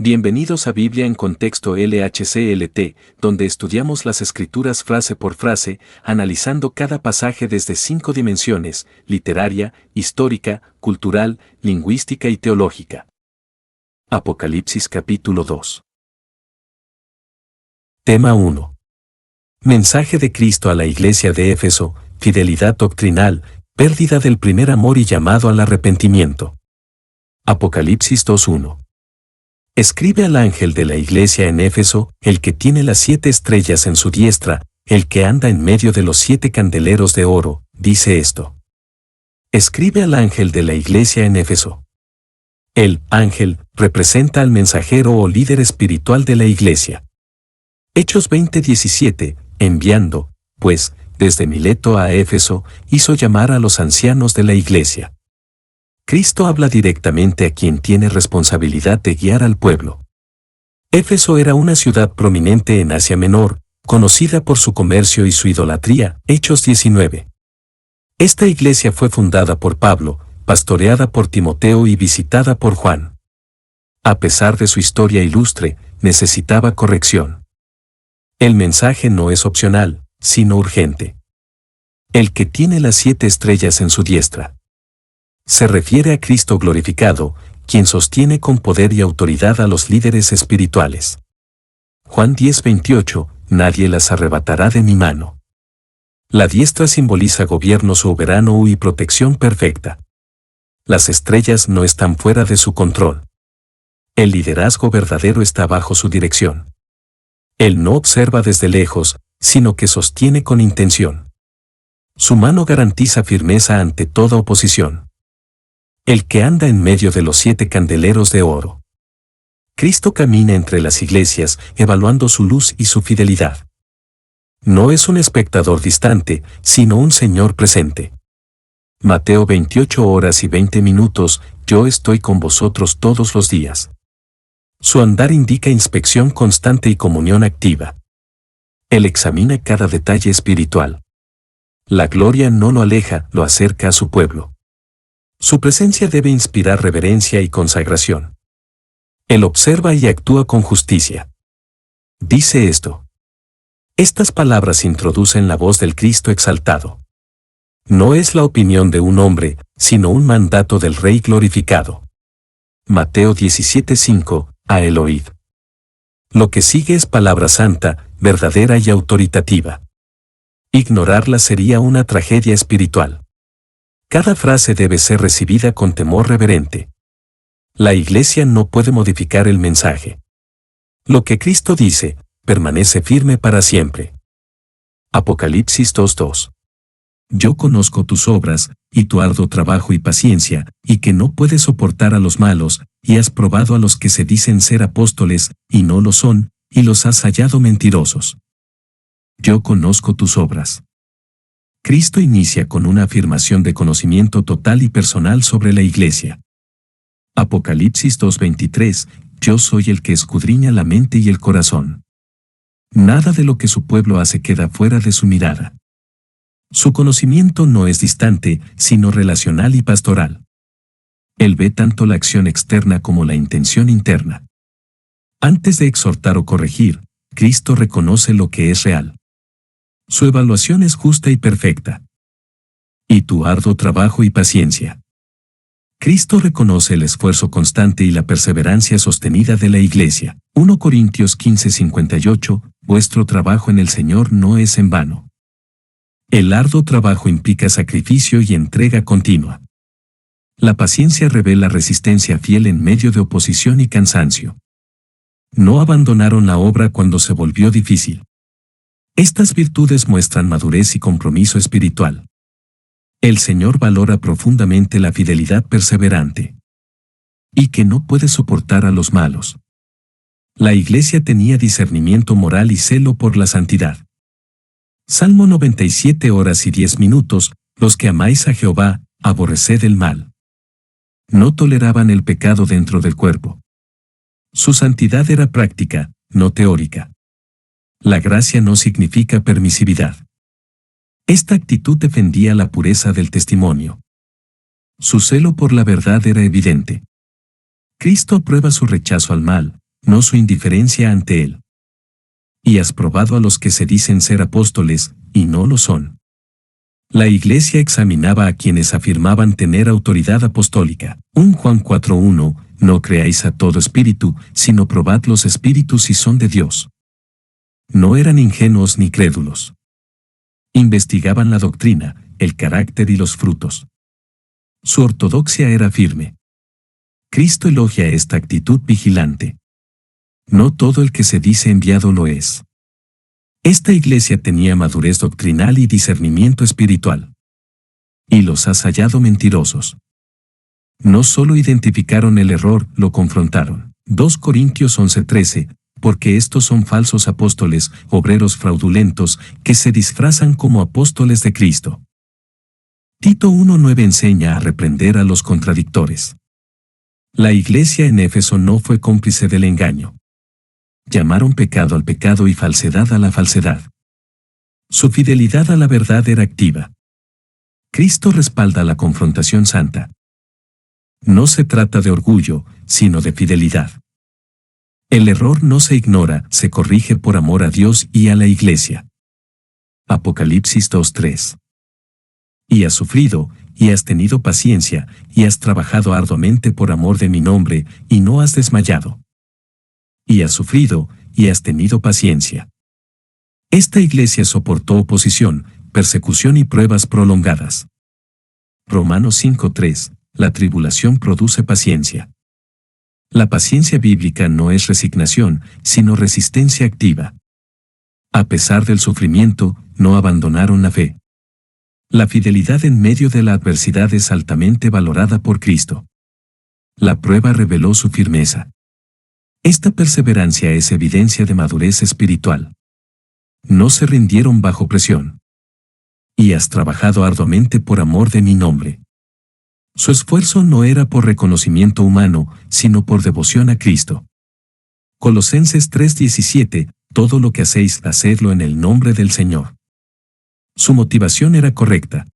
Bienvenidos a Biblia en Contexto LHCLT, donde estudiamos las Escrituras frase por frase, analizando cada pasaje desde 5 dimensiones: literaria, histórica, cultural, lingüística y teológica. Apocalipsis capítulo 2. Tema 1. Mensaje de Cristo a la iglesia de Éfeso: fidelidad doctrinal, pérdida del primer amor y llamado al arrepentimiento. Apocalipsis 2:1. Escribe al ángel de la iglesia en Éfeso, el que tiene las 7 estrellas en su diestra, el que anda en medio de los 7 candeleros de oro, dice esto. Escribe al ángel de la iglesia en Éfeso. El ángel representa al mensajero o líder espiritual de la iglesia. Hechos 20:17, enviando, pues, desde Mileto a Éfeso, hizo llamar a los ancianos de la iglesia. Cristo habla directamente a quien tiene responsabilidad de guiar al pueblo. Éfeso era una ciudad prominente en Asia Menor, conocida por su comercio y su idolatría. Hechos 19. Esta iglesia fue fundada por Pablo, pastoreada por Timoteo y visitada por Juan. A pesar de su historia ilustre, necesitaba corrección. El mensaje no es opcional, sino urgente. El que tiene las 7 estrellas en su diestra. Se refiere a Cristo glorificado, quien sostiene con poder y autoridad a los líderes espirituales. Juan 10:28, nadie las arrebatará de mi mano. La diestra simboliza gobierno soberano y protección perfecta. Las estrellas no están fuera de su control. El liderazgo verdadero está bajo su dirección. Él no observa desde lejos, sino que sostiene con intención. Su mano garantiza firmeza ante toda oposición. El que anda en medio de los 7 candeleros de oro. Cristo camina entre las iglesias, evaluando su luz y su fidelidad. No es un espectador distante, sino un Señor presente. Mateo 28:20, yo estoy con vosotros todos los días. Su andar indica inspección constante y comunión activa. Él examina cada detalle espiritual. La gloria no lo aleja, lo acerca a su pueblo. Su presencia debe inspirar reverencia y consagración. Él observa y actúa con justicia. Dice esto. Estas palabras introducen la voz del Cristo exaltado. No es la opinión de un hombre, sino un mandato del Rey glorificado. Mateo 17:5, a él oíd. Lo que sigue es palabra santa, verdadera y autoritativa. Ignorarla sería una tragedia espiritual. Cada frase debe ser recibida con temor reverente. La iglesia no puede modificar el mensaje. Lo que Cristo dice, permanece firme para siempre. Apocalipsis 2:2. Yo conozco tus obras, y tu arduo trabajo y paciencia, y que no puedes soportar a los malos, y has probado a los que se dicen ser apóstoles, y no lo son, y los has hallado mentirosos. Yo conozco tus obras. Cristo inicia con una afirmación de conocimiento total y personal sobre la iglesia. Apocalipsis 2:23, yo soy el que escudriña la mente y el corazón. Nada de lo que su pueblo hace queda fuera de su mirada. Su conocimiento no es distante, sino relacional y pastoral. Él ve tanto la acción externa como la intención interna. Antes de exhortar o corregir, Cristo reconoce lo que es real. Su evaluación es justa y perfecta. Y tu arduo trabajo y paciencia. Cristo reconoce el esfuerzo constante y la perseverancia sostenida de la iglesia. 1 Corintios 15:58, vuestro trabajo en el Señor no es en vano. El arduo trabajo implica sacrificio y entrega continua. La paciencia revela resistencia fiel en medio de oposición y cansancio. No abandonaron la obra cuando se volvió difícil. Estas virtudes muestran madurez y compromiso espiritual. El Señor valora profundamente la fidelidad perseverante. Y que no puede soportar a los malos. La iglesia tenía discernimiento moral y celo por la santidad. Salmo 97:10, los que amáis a Jehová, aborreced el mal. No toleraban el pecado dentro del cuerpo. Su santidad era práctica, no teórica. La gracia no significa permisividad. Esta actitud defendía la pureza del testimonio. Su celo por la verdad era evidente. Cristo aprueba su rechazo al mal, no su indiferencia ante él. Y has probado a los que se dicen ser apóstoles, y no lo son. La iglesia examinaba a quienes afirmaban tener autoridad apostólica. 1 Juan 4:1, no creáis a todo espíritu, sino probad los espíritus si son de Dios. No eran ingenuos ni crédulos. Investigaban la doctrina, el carácter y los frutos. Su ortodoxia era firme. Cristo elogia esta actitud vigilante. No todo el que se dice enviado lo es. Esta iglesia tenía madurez doctrinal y discernimiento espiritual. Y los has hallado mentirosos. No solo identificaron el error, lo confrontaron. 2 Corintios 11:13, porque estos son falsos apóstoles, obreros fraudulentos, que se disfrazan como apóstoles de Cristo. Tito 1:9 enseña a reprender a los contradictores. La iglesia en Éfeso no fue cómplice del engaño. Llamaron pecado al pecado y falsedad a la falsedad. Su fidelidad a la verdad era activa. Cristo respalda la confrontación santa. No se trata de orgullo, sino de fidelidad. El error no se ignora, se corrige por amor a Dios y a la iglesia. Apocalipsis 2:3. Y has sufrido, y has tenido paciencia, y has trabajado arduamente por amor de mi nombre, y no has desmayado. Y has sufrido, y has tenido paciencia. Esta iglesia soportó oposición, persecución y pruebas prolongadas. Romanos 5:3, la tribulación produce paciencia. La paciencia bíblica no es resignación, sino resistencia activa. A pesar del sufrimiento, no abandonaron la fe. La fidelidad en medio de la adversidad es altamente valorada por Cristo. La prueba reveló su firmeza. Esta perseverancia es evidencia de madurez espiritual. No se rindieron bajo presión. Y has trabajado arduamente por amor de mi nombre. Su esfuerzo no era por reconocimiento humano, sino por devoción a Cristo. Colosenses 3:17, todo lo que hacéis, hacedlo en el nombre del Señor. Su motivación era correcta.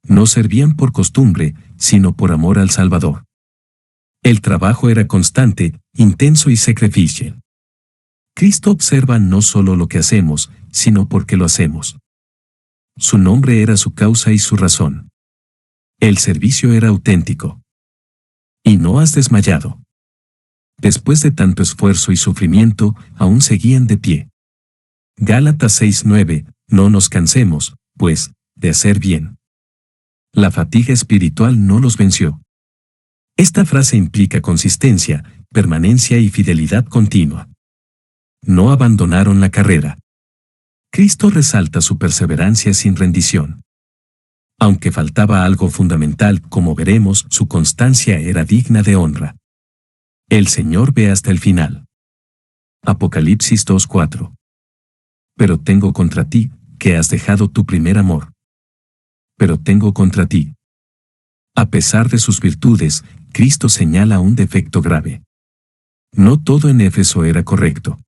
No servían por costumbre, sino por amor al Salvador. El trabajo era constante, intenso y sacrificial. Cristo observa no solo lo que hacemos, sino por qué lo hacemos. Su nombre era su causa y su razón. El servicio era auténtico. Y no has desmayado. Después de tanto esfuerzo y sufrimiento, aún seguían de pie. Gálatas 6:9, no nos cansemos, pues, de hacer bien. La fatiga espiritual no los venció. Esta frase implica consistencia, permanencia y fidelidad continua. No abandonaron la carrera. Cristo resalta su perseverancia sin rendición. Aunque faltaba algo fundamental, como veremos, su constancia era digna de honra. El Señor ve hasta el final. Apocalipsis 2:4. Pero tengo contra ti, que has dejado tu primer amor. Pero tengo contra ti. A pesar de sus virtudes, Cristo señala un defecto grave. No todo en Éfeso era correcto.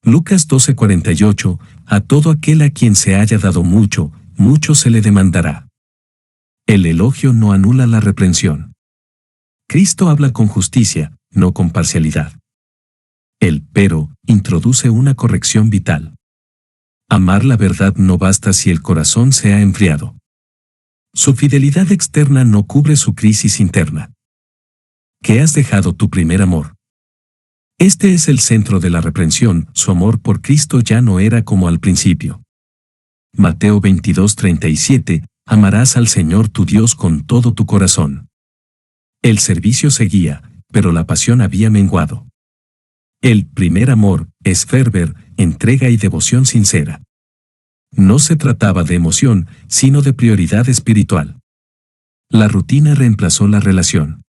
Lucas 12:48, a todo aquel a quien se haya dado mucho, mucho se le demandará. El elogio no anula la reprensión. Cristo habla con justicia, no con parcialidad. El pero introduce una corrección vital. Amar la verdad no basta si el corazón se ha enfriado. Su fidelidad externa no cubre su crisis interna. ¿Qué has dejado tu primer amor? Este es el centro de la reprensión, su amor por Cristo ya no era como al principio. Mateo 22:37, amarás al Señor tu Dios con todo tu corazón. El servicio seguía, pero la pasión había menguado. El primer amor es fervor, entrega y devoción sincera. No se trataba de emoción, sino de prioridad espiritual. La rutina reemplazó la relación.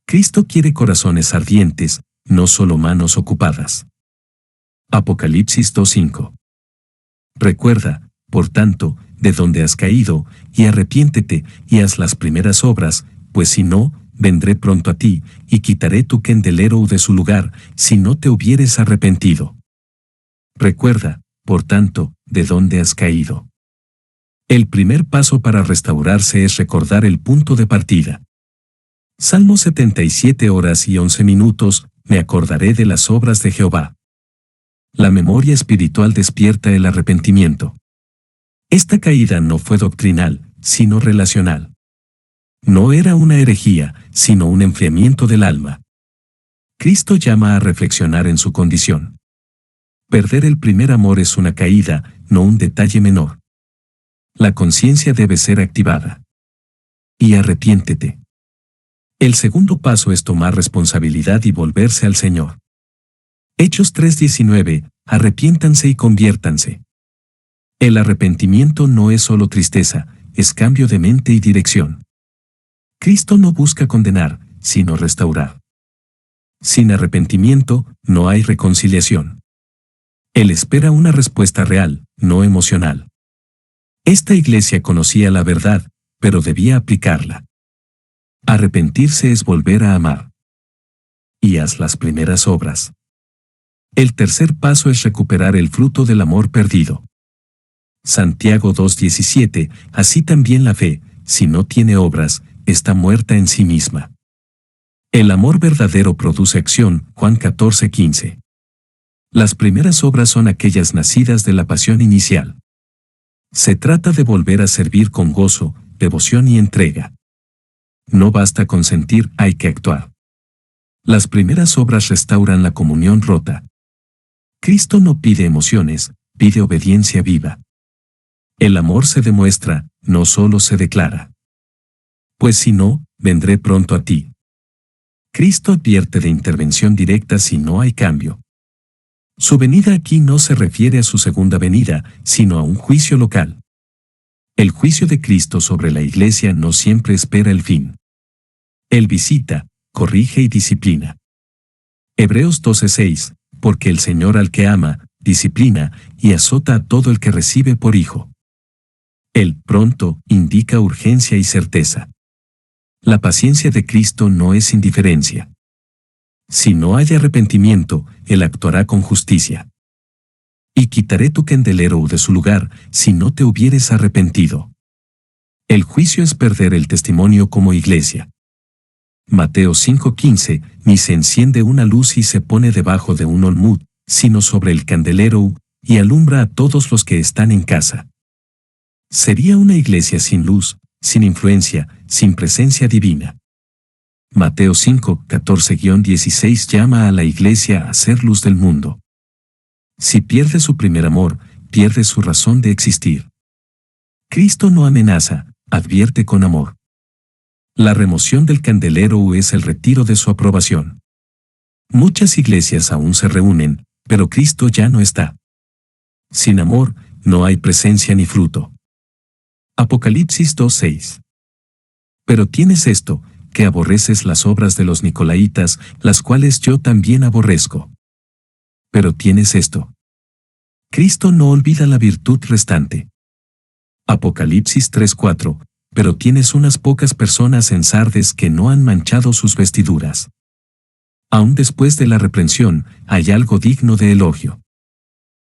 Cristo quiere corazones ardientes, no solo manos ocupadas. Apocalipsis 2:5. Recuerda, por tanto, de dónde has caído, y arrepiéntete, y haz las primeras obras, pues si no, vendré pronto a ti, y quitaré tu candelero de su lugar, si no te hubieres arrepentido. Recuerda, por tanto, de dónde has caído. El primer paso para restaurarse es recordar el punto de partida. Salmo 77 horas y 11 minutos, me acordaré de las obras de Jehová. La memoria espiritual despierta el arrepentimiento. Esta caída no fue doctrinal, sino relacional. No era una herejía, sino un enfriamiento del alma. Cristo llama a reflexionar en su condición. Perder el primer amor es una caída, no un detalle menor. La conciencia debe ser activada. Y arrepiéntete. El segundo paso es tomar responsabilidad y volverse al Señor. Hechos 3:19, arrepiéntanse y conviértanse. El arrepentimiento no es solo tristeza, es cambio de mente y dirección. Cristo no busca condenar, sino restaurar. Sin arrepentimiento, no hay reconciliación. Él espera una respuesta real, no emocional. Esta iglesia conocía la verdad, pero debía aplicarla. Arrepentirse es volver a amar. Y haz las primeras obras. El tercer paso es recuperar el fruto del amor perdido. Santiago 2:17, así también la fe, si no tiene obras, está muerta en sí misma. El amor verdadero produce acción, Juan 14:15. Las primeras obras son aquellas nacidas de la pasión inicial. Se trata de volver a servir con gozo, devoción y entrega. No basta con sentir, hay que actuar. Las primeras obras restauran la comunión rota. Cristo no pide emociones, pide obediencia viva. El amor se demuestra, no solo se declara. Pues si no, vendré pronto a ti. Cristo advierte de intervención directa si no hay cambio. Su venida aquí no se refiere a su segunda venida, sino a un juicio local. El juicio de Cristo sobre la iglesia no siempre espera el fin. Él visita, corrige y disciplina. Hebreos 12:6, porque el Señor al que ama, disciplina y azota a todo el que recibe por hijo. El pronto indica urgencia y certeza. La paciencia de Cristo no es indiferencia. Si no hay arrepentimiento, Él actuará con justicia. Y quitaré tu candelero de su lugar, si no te hubieres arrepentido. El juicio es perder el testimonio como iglesia. Mateo 5:15, ni se enciende una luz y se pone debajo de un almud, sino sobre el candelero, y alumbra a todos los que están en casa. Sería una iglesia sin luz, sin influencia, sin presencia divina. Mateo 5:14-16 llama a la iglesia a ser luz del mundo. Si pierde su primer amor, pierde su razón de existir. Cristo no amenaza, advierte con amor. La remoción del candelero es el retiro de su aprobación. Muchas iglesias aún se reúnen, pero Cristo ya no está. Sin amor, no hay presencia ni fruto. Apocalipsis 2:6. Pero tienes esto, que aborreces las obras de los nicolaitas, las cuales yo también aborrezco. Pero tienes esto. Cristo no olvida la virtud restante. Apocalipsis 3:4, pero tienes unas pocas personas en Sardes que no han manchado sus vestiduras. Aún después de la reprensión, hay algo digno de elogio.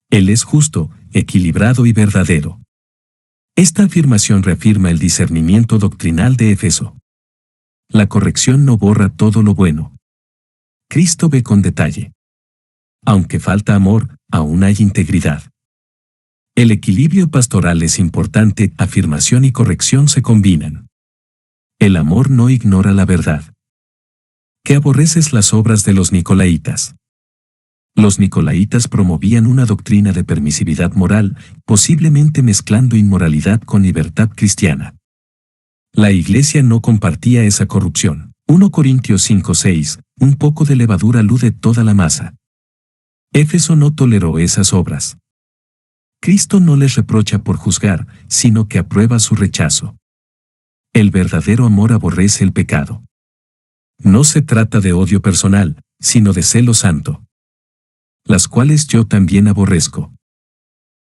Él es justo, equilibrado y verdadero. Esta afirmación reafirma el discernimiento doctrinal de Éfeso. La corrección no borra todo lo bueno. Cristo ve con detalle. Aunque falta amor, aún hay integridad. El equilibrio pastoral es importante, afirmación y corrección se combinan. El amor no ignora la verdad. ¿Qué aborreces las obras de los nicolaitas? Los nicolaitas promovían una doctrina de permisividad moral, posiblemente mezclando inmoralidad con libertad cristiana. La iglesia no compartía esa corrupción. 1 Corintios 5:6, un poco de levadura alude toda la masa. Éfeso no toleró esas obras. Cristo no les reprocha por juzgar, sino que aprueba su rechazo. El verdadero amor aborrece el pecado. No se trata de odio personal, sino de celo santo. Las cuales yo también aborrezco.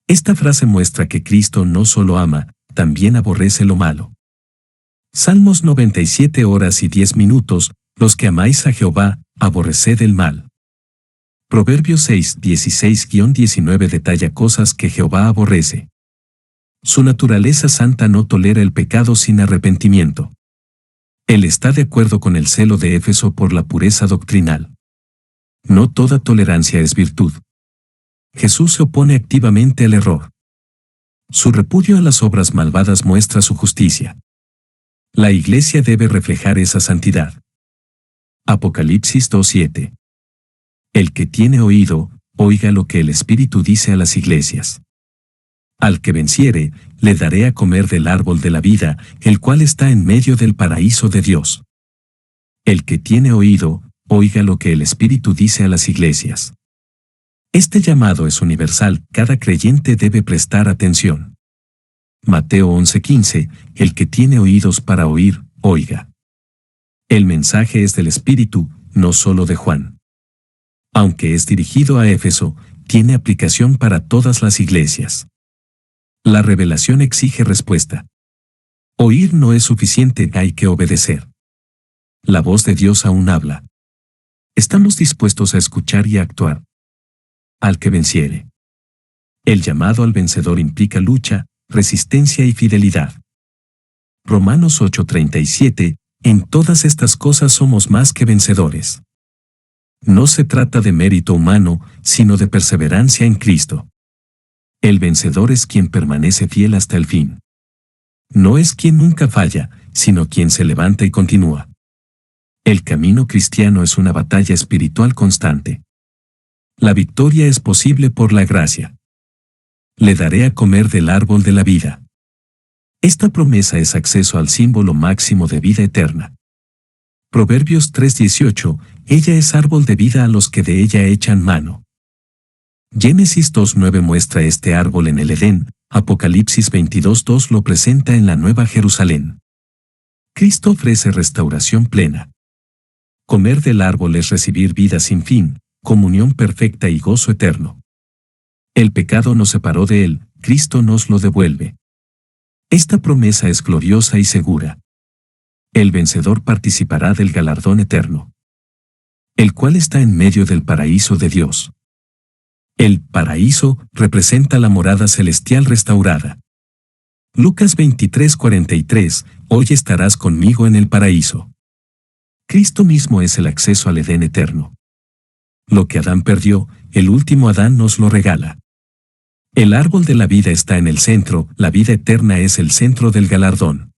Esta frase muestra que Cristo no solo ama, también aborrece lo malo. Salmos 97 horas y 10 minutos, los que amáis a Jehová, aborreced el mal. Proverbios 6:16-19 detalla cosas que Jehová aborrece. Su naturaleza santa no tolera el pecado sin arrepentimiento. Él está de acuerdo con el celo de Éfeso por la pureza doctrinal. No toda tolerancia es virtud. Jesús se opone activamente al error. Su repudio a las obras malvadas muestra su justicia. La Iglesia debe reflejar esa santidad. Apocalipsis 2:7. El que tiene oído, oiga lo que el Espíritu dice a las iglesias. Al que venciere, le daré a comer del árbol de la vida, el cual está en medio del paraíso de Dios. El que tiene oído, oiga lo que el Espíritu dice a las iglesias. Este llamado es universal, cada creyente debe prestar atención. Mateo 11:15, el que tiene oídos para oír, oiga. El mensaje es del Espíritu, no solo de Juan. Aunque es dirigido a Éfeso, tiene aplicación para todas las iglesias. La revelación exige respuesta. Oír no es suficiente, hay que obedecer. La voz de Dios aún habla. Estamos dispuestos a escuchar y a actuar. Al que venciere. El llamado al vencedor implica lucha, resistencia y fidelidad. Romanos 8:37, en todas estas cosas somos más que vencedores. No se trata de mérito humano, sino de perseverancia en Cristo. El vencedor es quien permanece fiel hasta el fin. No es quien nunca falla, sino quien se levanta y continúa. El camino cristiano es una batalla espiritual constante. La victoria es posible por la gracia. Le daré a comer del árbol de la vida. Esta promesa es acceso al símbolo máximo de vida eterna. Proverbios 3:18, ella es árbol de vida a los que de ella echan mano. Génesis 2:9 muestra este árbol en el Edén, Apocalipsis 22:2 lo presenta en la Nueva Jerusalén. Cristo ofrece restauración plena. Comer del árbol es recibir vida sin fin, comunión perfecta y gozo eterno. El pecado nos separó de él, Cristo nos lo devuelve. Esta promesa es gloriosa y segura. El vencedor participará del galardón eterno, el cual está en medio del paraíso de Dios. El paraíso representa la morada celestial restaurada. Lucas 23:43, hoy estarás conmigo en el paraíso. Cristo mismo es el acceso al Edén eterno. Lo que Adán perdió, el último Adán nos lo regala. El árbol de la vida está en el centro, la vida eterna es el centro del galardón.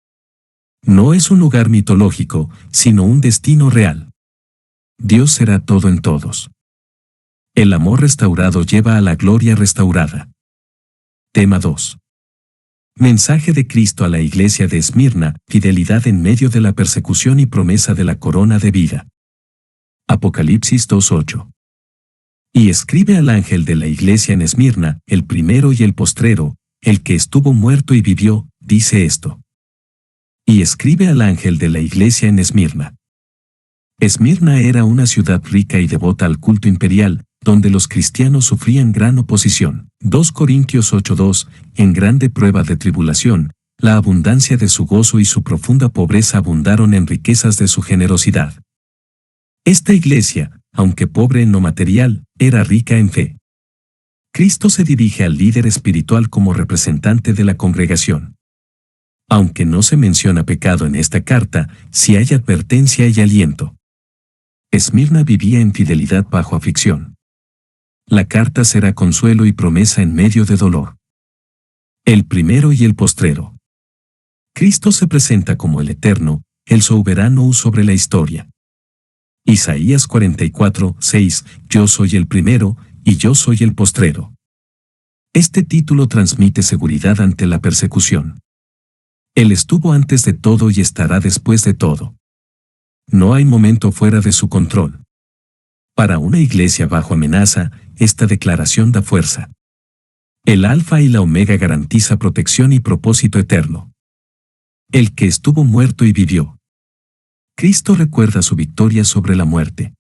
No es un lugar mitológico, sino un destino real. Dios será todo en todos. El amor restaurado lleva a la gloria restaurada. Tema 2. Mensaje de Cristo a la iglesia de Esmirna, fidelidad en medio de la persecución y promesa de la corona de vida. Apocalipsis 2:8. Y escribe al ángel de la iglesia en Esmirna, el primero y el postrero, el que estuvo muerto y vivió, dice esto. Y escribe al ángel de la iglesia en Esmirna. Esmirna era una ciudad rica y devota al culto imperial, donde los cristianos sufrían gran oposición. 2 Corintios 8:2, en grande prueba de tribulación, la abundancia de su gozo y su profunda pobreza abundaron en riquezas de su generosidad. Esta iglesia, aunque pobre en lo material, era rica en fe. Cristo se dirige al líder espiritual como representante de la congregación. Aunque no se menciona pecado en esta carta, sí hay advertencia y aliento. Esmirna vivía en fidelidad bajo aflicción. La carta será consuelo y promesa en medio de dolor. El primero y el postrero. Cristo se presenta como el eterno, el soberano sobre la historia. Isaías 44:6, yo soy el primero, y yo soy el postrero. Este título transmite seguridad ante la persecución. Él estuvo antes de todo y estará después de todo. No hay momento fuera de su control. Para una iglesia bajo amenaza, esta declaración da fuerza. El Alfa y la Omega garantiza protección y propósito eterno. El que estuvo muerto y vivió. Cristo recuerda su victoria sobre la muerte.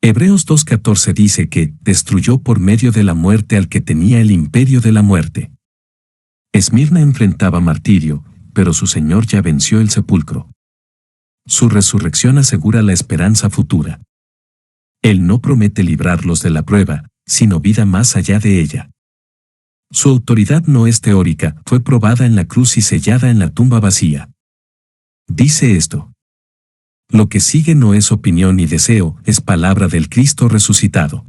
Hebreos 2:14 dice que destruyó por medio de la muerte al que tenía el imperio de la muerte. Esmirna enfrentaba martirio, pero su Señor ya venció el sepulcro. Su resurrección asegura la esperanza futura. Él no promete librarlos de la prueba, sino vida más allá de ella. Su autoridad no es teórica, fue probada en la cruz y sellada en la tumba vacía. Dice esto. Lo que sigue no es opinión ni deseo, es palabra del Cristo resucitado.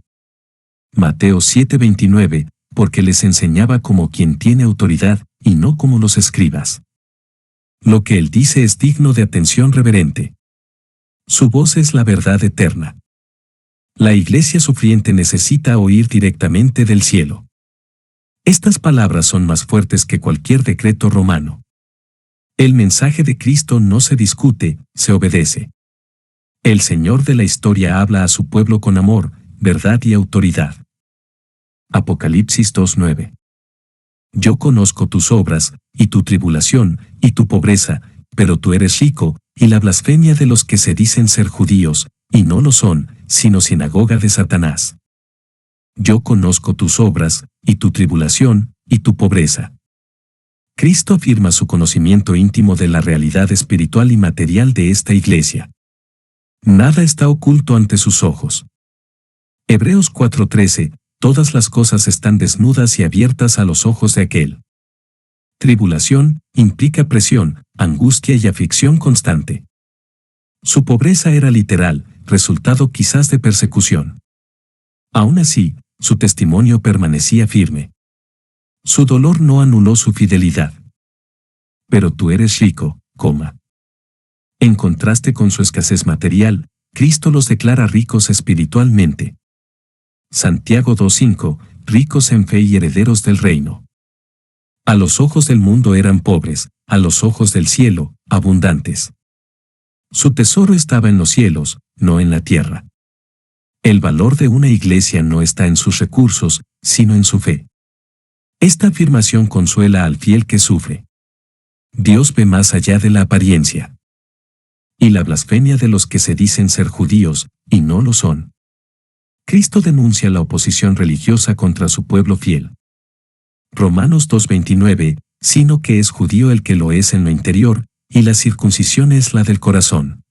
Mateo 7:29, porque les enseñaba como quien tiene autoridad, y no como los escribas. Lo que él dice es digno de atención reverente. Su voz es la verdad eterna. La iglesia sufriente necesita oír directamente del cielo. Estas palabras son más fuertes que cualquier decreto romano. El mensaje de Cristo no se discute, se obedece. El Señor de la historia habla a su pueblo con amor, verdad y autoridad. Apocalipsis 2:9. Yo conozco tus obras, y tu tribulación, y tu pobreza, pero tú eres rico, y la blasfemia de los que se dicen ser judíos, y no lo son, sino sinagoga de Satanás. Yo conozco tus obras, y tu tribulación, y tu pobreza. Cristo afirma su conocimiento íntimo de la realidad espiritual y material de esta iglesia. Nada está oculto ante sus ojos. Hebreos 4:13, todas las cosas están desnudas y abiertas a los ojos de aquel. Tribulación implica presión, angustia y aflicción constante. Su pobreza era literal, resultado quizás de persecución. Aún así, su testimonio permanecía firme. Su dolor no anuló su fidelidad. Pero tú eres rico, coma. En contraste con su escasez material, Cristo los declara ricos espiritualmente. Santiago 2:5, ricos en fe y herederos del reino. A los ojos del mundo eran pobres, a los ojos del cielo, abundantes. Su tesoro estaba en los cielos, no en la tierra. El valor de una iglesia no está en sus recursos, sino en su fe. Esta afirmación consuela al fiel que sufre. Dios ve más allá de la apariencia. Y la blasfemia de los que se dicen ser judíos, y no lo son. Cristo denuncia la oposición religiosa contra su pueblo fiel. Romanos 2:29, sino que es judío el que lo es en lo interior, y la circuncisión es la del corazón.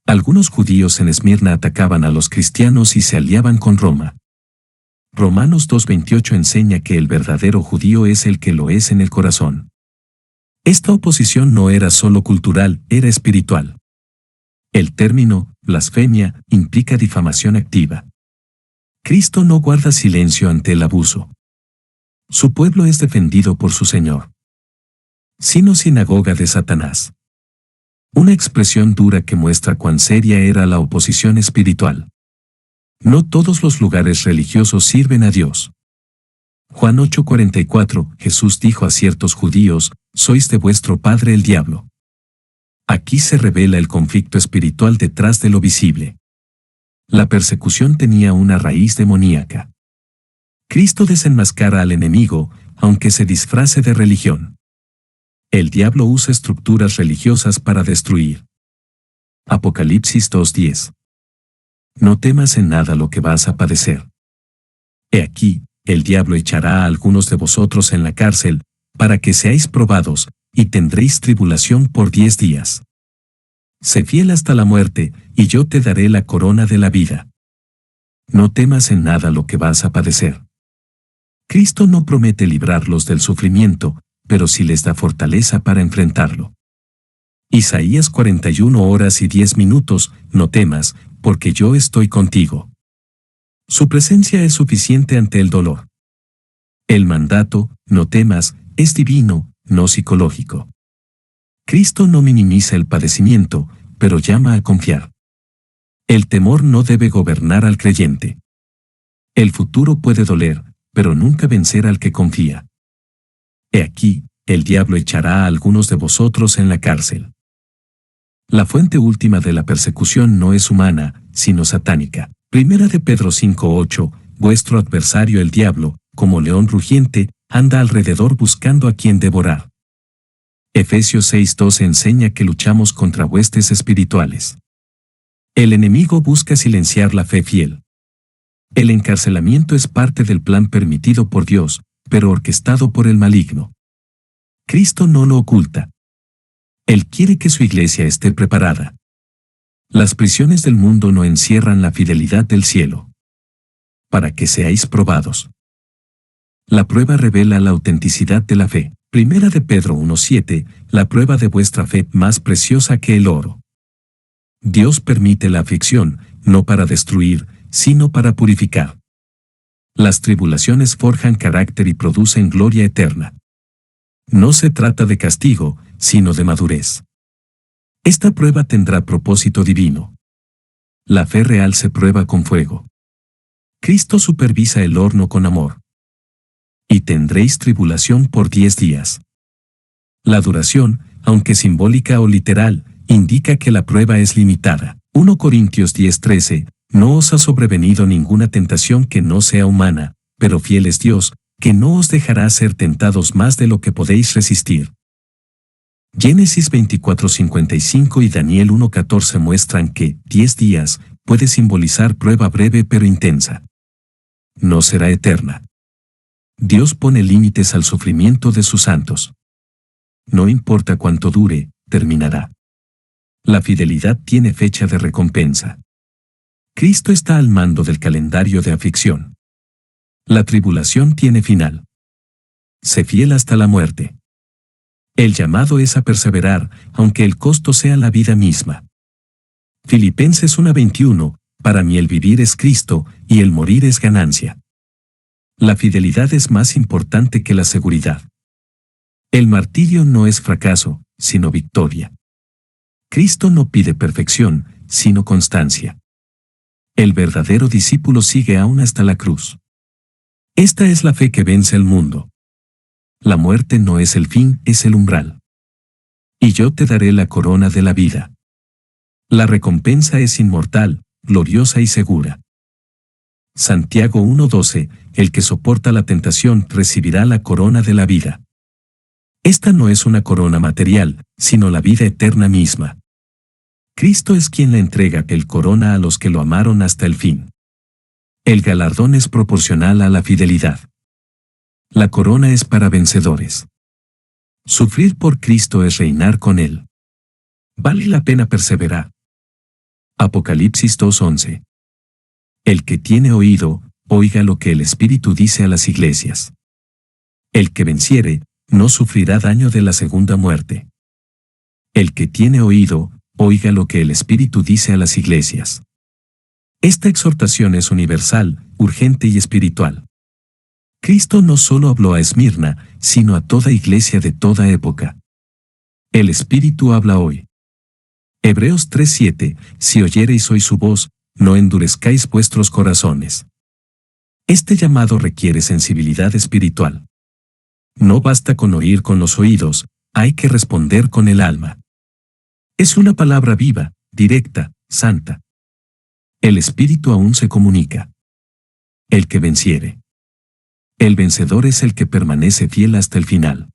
Algunos judíos en Esmirna atacaban a los cristianos y se aliaban con Roma. Romanos 2:28 enseña que el verdadero judío es el que lo es en el corazón. Esta oposición no era solo cultural, era espiritual. El término, blasfemia, implica difamación activa. Cristo no guarda silencio ante el abuso. Su pueblo es defendido por su Señor. Sino sinagoga de Satanás. Una expresión dura que muestra cuán seria era la oposición espiritual. No todos los lugares religiosos sirven a Dios. Juan 8:44, Jesús dijo a ciertos judíos, sois de vuestro padre el diablo. Aquí se revela el conflicto espiritual detrás de lo visible. La persecución tenía una raíz demoníaca. Cristo desenmascara al enemigo, aunque se disfrace de religión. El diablo usa estructuras religiosas para destruir. Apocalipsis 2:10. No temas en nada lo que vas a padecer. He aquí, el diablo echará a algunos de vosotros en la cárcel, para que seáis probados, y tendréis tribulación por 10 días. Sé fiel hasta la muerte, y yo te daré la corona de la vida. No temas en nada lo que vas a padecer. Cristo no promete librarlos del sufrimiento, pero sí les da fortaleza para enfrentarlo. Isaías 41:10, no temas, porque yo estoy contigo. Su presencia es suficiente ante el dolor. El mandato, no temas, es divino, no psicológico. Cristo no minimiza el padecimiento, pero llama a confiar. El temor no debe gobernar al creyente. El futuro puede doler, pero nunca vencer al que confía. He aquí, el diablo echará a algunos de vosotros en la cárcel. La fuente última de la persecución no es humana, sino satánica. Primera de Pedro 5:8, vuestro adversario el diablo, como león rugiente, anda alrededor buscando a quien devorar. Efesios 6:12 enseña que luchamos contra huestes espirituales. El enemigo busca silenciar la fe fiel. El encarcelamiento es parte del plan permitido por Dios, pero orquestado por el maligno. Cristo no lo oculta. Él quiere que su iglesia esté preparada. Las prisiones del mundo no encierran la fidelidad del cielo. Para que seáis probados. La prueba revela la autenticidad de la fe. Primera de Pedro 1:7, la prueba de vuestra fe más preciosa que el oro. Dios permite la aflicción, no para destruir, sino para purificar. Las tribulaciones forjan carácter y producen gloria eterna. No se trata de castigo, sino de madurez. Esta prueba tendrá propósito divino. La fe real se prueba con fuego. Cristo supervisa el horno con amor. Y tendréis tribulación por 10 días. La duración, aunque simbólica o literal, indica que la prueba es limitada. 1 Corintios 10:13, no os ha sobrevenido ninguna tentación que no sea humana, pero fiel es Dios, que no os dejará ser tentados más de lo que podéis resistir. Génesis 24:55 y Daniel 1:14 muestran que 10 días puede simbolizar prueba breve pero intensa. No será eterna. Dios pone límites al sufrimiento de sus santos. No importa cuánto dure, terminará. La fidelidad tiene fecha de recompensa. Cristo está al mando del calendario de aflicción. La tribulación tiene final. Sé fiel hasta la muerte. El llamado es a perseverar, aunque el costo sea la vida misma. Filipenses 1:21, para mí el vivir es Cristo, y el morir es ganancia. La fidelidad es más importante que la seguridad. El martirio no es fracaso, sino victoria. Cristo no pide perfección, sino constancia. El verdadero discípulo sigue aún hasta la cruz. Esta es la fe que vence el mundo. La muerte no es el fin, es el umbral. Y yo te daré la corona de la vida. La recompensa es inmortal, gloriosa y segura. Santiago 1:12, el que soporta la tentación recibirá la corona de la vida. Esta no es una corona material, sino la vida eterna misma. Cristo es quien le entrega el corona a los que lo amaron hasta el fin. El galardón es proporcional a la fidelidad. La corona es para vencedores. Sufrir por Cristo es reinar con Él. Vale la pena perseverar. Apocalipsis 2:11. El que tiene oído, oiga lo que el Espíritu dice a las iglesias. El que venciere, no sufrirá daño de la segunda muerte. El que tiene oído, oiga lo que el Espíritu dice a las iglesias. Esta exhortación es universal, urgente y espiritual. Cristo no solo habló a Esmirna, sino a toda iglesia de toda época. El Espíritu habla hoy. Hebreos 3:7, si oyereis hoy su voz, no endurezcáis vuestros corazones. Este llamado requiere sensibilidad espiritual. No basta con oír con los oídos, hay que responder con el alma. Es una palabra viva, directa, santa. El Espíritu aún se comunica. El que venciere. El vencedor es el que permanece fiel hasta el final.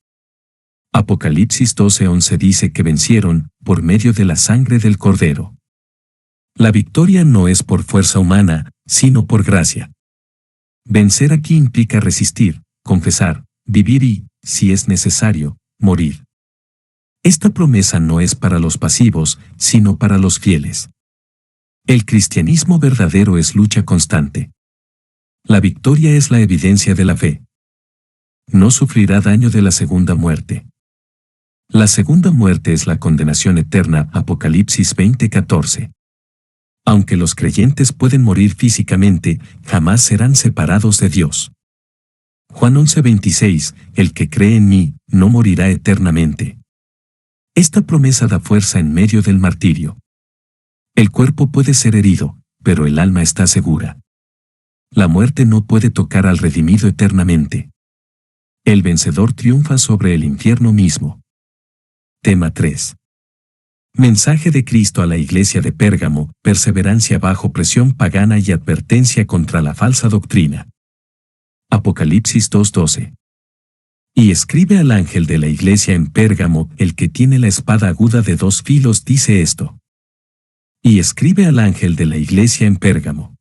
Apocalipsis 12:11 dice que vencieron por medio de la sangre del Cordero. La victoria no es por fuerza humana, sino por gracia. Vencer aquí implica resistir, confesar, vivir y, si es necesario, morir. Esta promesa no es para los pasivos, sino para los fieles. El cristianismo verdadero es lucha constante. La victoria es la evidencia de la fe. No sufrirá daño de la segunda muerte. La segunda muerte es la condenación eterna, Apocalipsis 20:14. Aunque los creyentes pueden morir físicamente, jamás serán separados de Dios. Juan 11:26, el que cree en mí, no morirá eternamente. Esta promesa da fuerza en medio del martirio. El cuerpo puede ser herido, pero el alma está segura. La muerte no puede tocar al redimido eternamente. El vencedor triunfa sobre el infierno mismo. Tema 3. Mensaje de Cristo a la iglesia de Pérgamo, perseverancia bajo presión pagana y advertencia contra la falsa doctrina. Apocalipsis 2:12. Y escribe al ángel de la iglesia en Pérgamo, el que tiene la espada aguda de 2 filos dice esto. Y escribe al ángel de la iglesia en Pérgamo.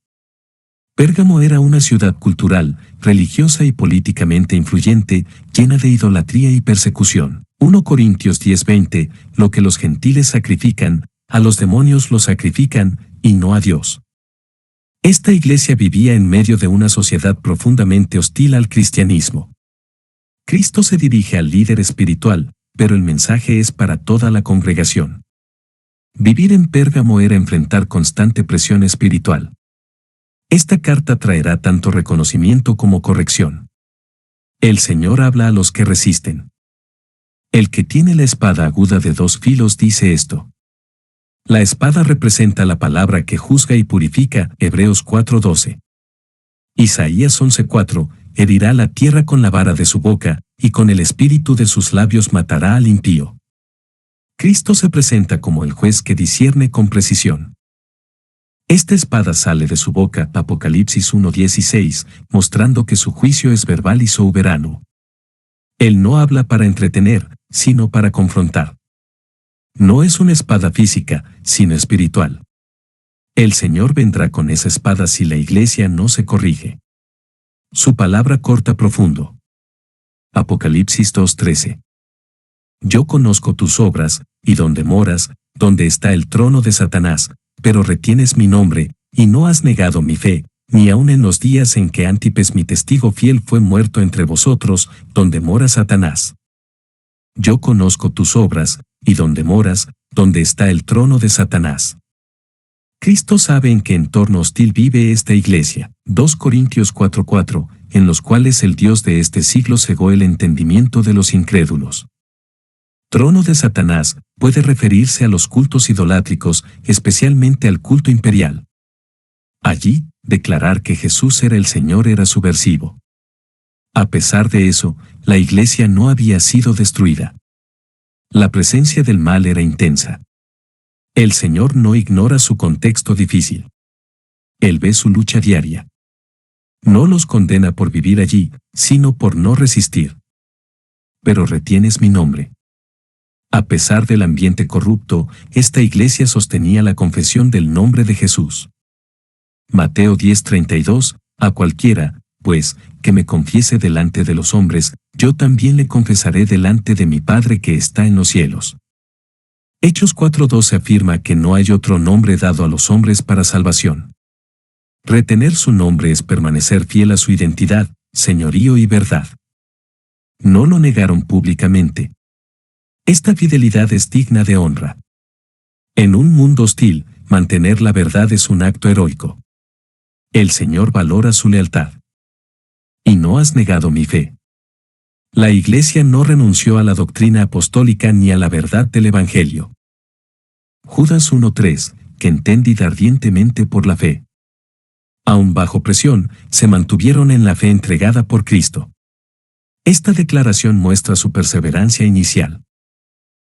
Pérgamo era una ciudad cultural, religiosa y políticamente influyente, llena de idolatría y persecución. 1 Corintios 10:20, lo que los gentiles sacrifican, a los demonios lo sacrifican, y no a Dios. Esta iglesia vivía en medio de una sociedad profundamente hostil al cristianismo. Cristo se dirige al líder espiritual, pero el mensaje es para toda la congregación. Vivir en Pérgamo era enfrentar constante presión espiritual. Esta carta traerá tanto reconocimiento como corrección. El Señor habla a los que resisten. El que tiene la espada aguda de dos filos dice esto. La espada representa la palabra que juzga y purifica, Hebreos 4:12. Isaías 11:4, herirá la tierra con la vara de su boca, y con el espíritu de sus labios matará al impío. Cristo se presenta como el juez que discierne con precisión. Esta espada sale de su boca, Apocalipsis 1:16, mostrando que su juicio es verbal y soberano. Él no habla para entretener, sino para confrontar. No es una espada física, sino espiritual. El Señor vendrá con esa espada si la iglesia no se corrige. Su palabra corta profundo. Apocalipsis 2:13. Yo conozco tus obras, y donde moras, donde está el trono de Satanás, pero retienes mi nombre, y no has negado mi fe, ni aun en los días en que Antipas mi testigo fiel fue muerto entre vosotros, donde mora Satanás. Yo conozco tus obras, y donde moras, donde está el trono de Satanás. Cristo sabe en qué entorno hostil vive esta iglesia, 2 Corintios 4:4, en los cuales el Dios de este siglo cegó el entendimiento de los incrédulos. Trono de Satanás puede referirse a los cultos idolátricos, especialmente al culto imperial. Allí, declarar que Jesús era el Señor era subversivo. A pesar de eso, la iglesia no había sido destruida. La presencia del mal era intensa. El Señor no ignora su contexto difícil. Él ve su lucha diaria. No los condena por vivir allí, sino por no resistir. Pero retienes mi nombre. A pesar del ambiente corrupto, esta iglesia sostenía la confesión del nombre de Jesús. Mateo 10:32, a cualquiera, pues, que me confiese delante de los hombres, yo también le confesaré delante de mi Padre que está en los cielos. Hechos 4:12 afirma que no hay otro nombre dado a los hombres para salvación. Retener su nombre es permanecer fiel a su identidad, señorío y verdad. No lo negaron públicamente. Esta fidelidad es digna de honra. En un mundo hostil, mantener la verdad es un acto heroico. El Señor valora su lealtad. Y no has negado mi fe. La Iglesia no renunció a la doctrina apostólica ni a la verdad del Evangelio. Judas 1:3, que entendid ardientemente por la fe. Aun bajo presión, se mantuvieron en la fe entregada por Cristo. Esta declaración muestra su perseverancia inicial.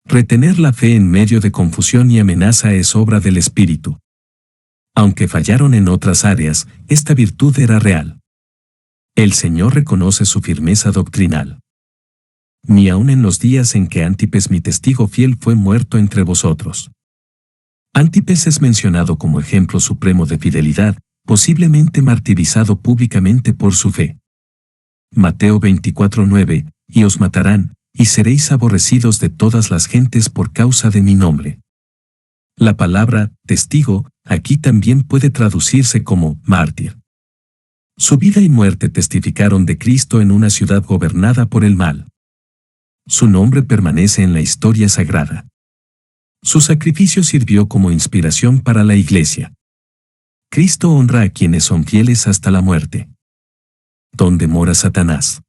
Retener la fe en medio de confusión y amenaza es obra del Espíritu. Aunque fallaron en otras áreas, esta virtud era real. El Señor reconoce su firmeza doctrinal. Ni aun en los días en que Antipas mi testigo fiel fue muerto entre vosotros. Antipas es mencionado como ejemplo supremo de fidelidad, posiblemente martirizado públicamente por su fe. Mateo 24:9, y os matarán, y seréis aborrecidos de todas las gentes por causa de mi nombre. La palabra testigo aquí también puede traducirse como mártir. Su vida y muerte testificaron de Cristo en una ciudad gobernada por el mal. Su nombre permanece en la historia sagrada. Su sacrificio sirvió como inspiración para la Iglesia. Cristo honra a quienes son fieles hasta la muerte. ¿Dónde mora Satanás?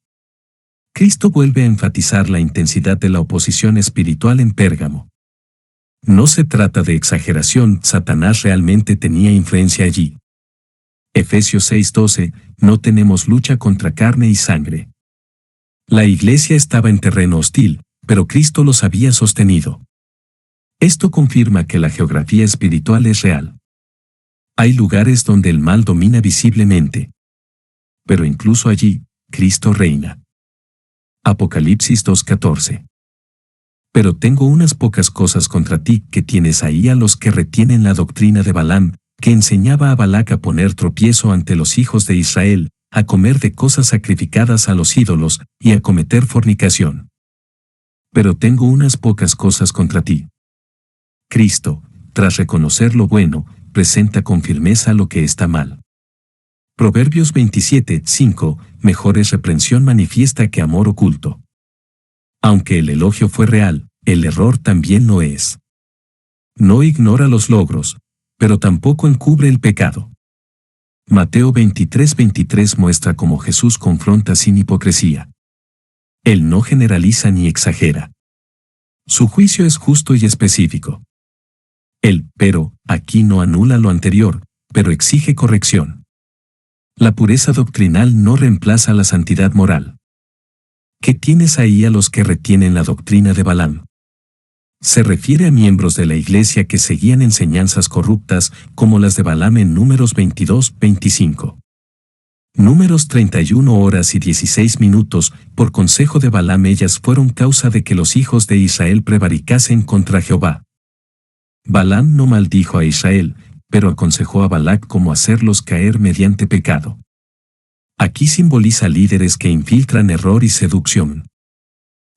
Cristo vuelve a enfatizar la intensidad de la oposición espiritual en Pérgamo. No se trata de exageración, Satanás realmente tenía influencia allí. Efesios 6:12, no tenemos lucha contra carne y sangre. La iglesia estaba en terreno hostil, pero Cristo los había sostenido. Esto confirma que la geografía espiritual es real. Hay lugares donde el mal domina visiblemente. Pero incluso allí, Cristo reina. Apocalipsis 2:14. Pero tengo unas pocas cosas contra ti, que tienes ahí a los que retienen la doctrina de Balaam, que enseñaba a Balac a poner tropiezo ante los hijos de Israel, a comer de cosas sacrificadas a los ídolos, y a cometer fornicación. Pero tengo unas pocas cosas contra ti. Cristo, tras reconocer lo bueno, presenta con firmeza lo que está mal. Proverbios 27:5, mejor es reprensión manifiesta que amor oculto. Aunque el elogio fue real, el error también lo es. No ignora los logros, pero tampoco encubre el pecado. Mateo 23:23 muestra cómo Jesús confronta sin hipocresía. Él no generaliza ni exagera. Su juicio es justo y específico. Él, pero, aquí no anula lo anterior, pero exige corrección. La pureza doctrinal no reemplaza la santidad moral. ¿Qué tienes ahí a los que retienen la doctrina de Balaam? Se refiere a miembros de la iglesia que seguían enseñanzas corruptas como las de Balaam en Números 22:25. Números 31 horas y 16 minutos, por consejo de Balaam ellas fueron causa de que los hijos de Israel prevaricasen contra Jehová. Balaam no maldijo a Israel, pero aconsejó a Balac cómo hacerlos caer mediante pecado. Aquí simboliza líderes que infiltran error y seducción.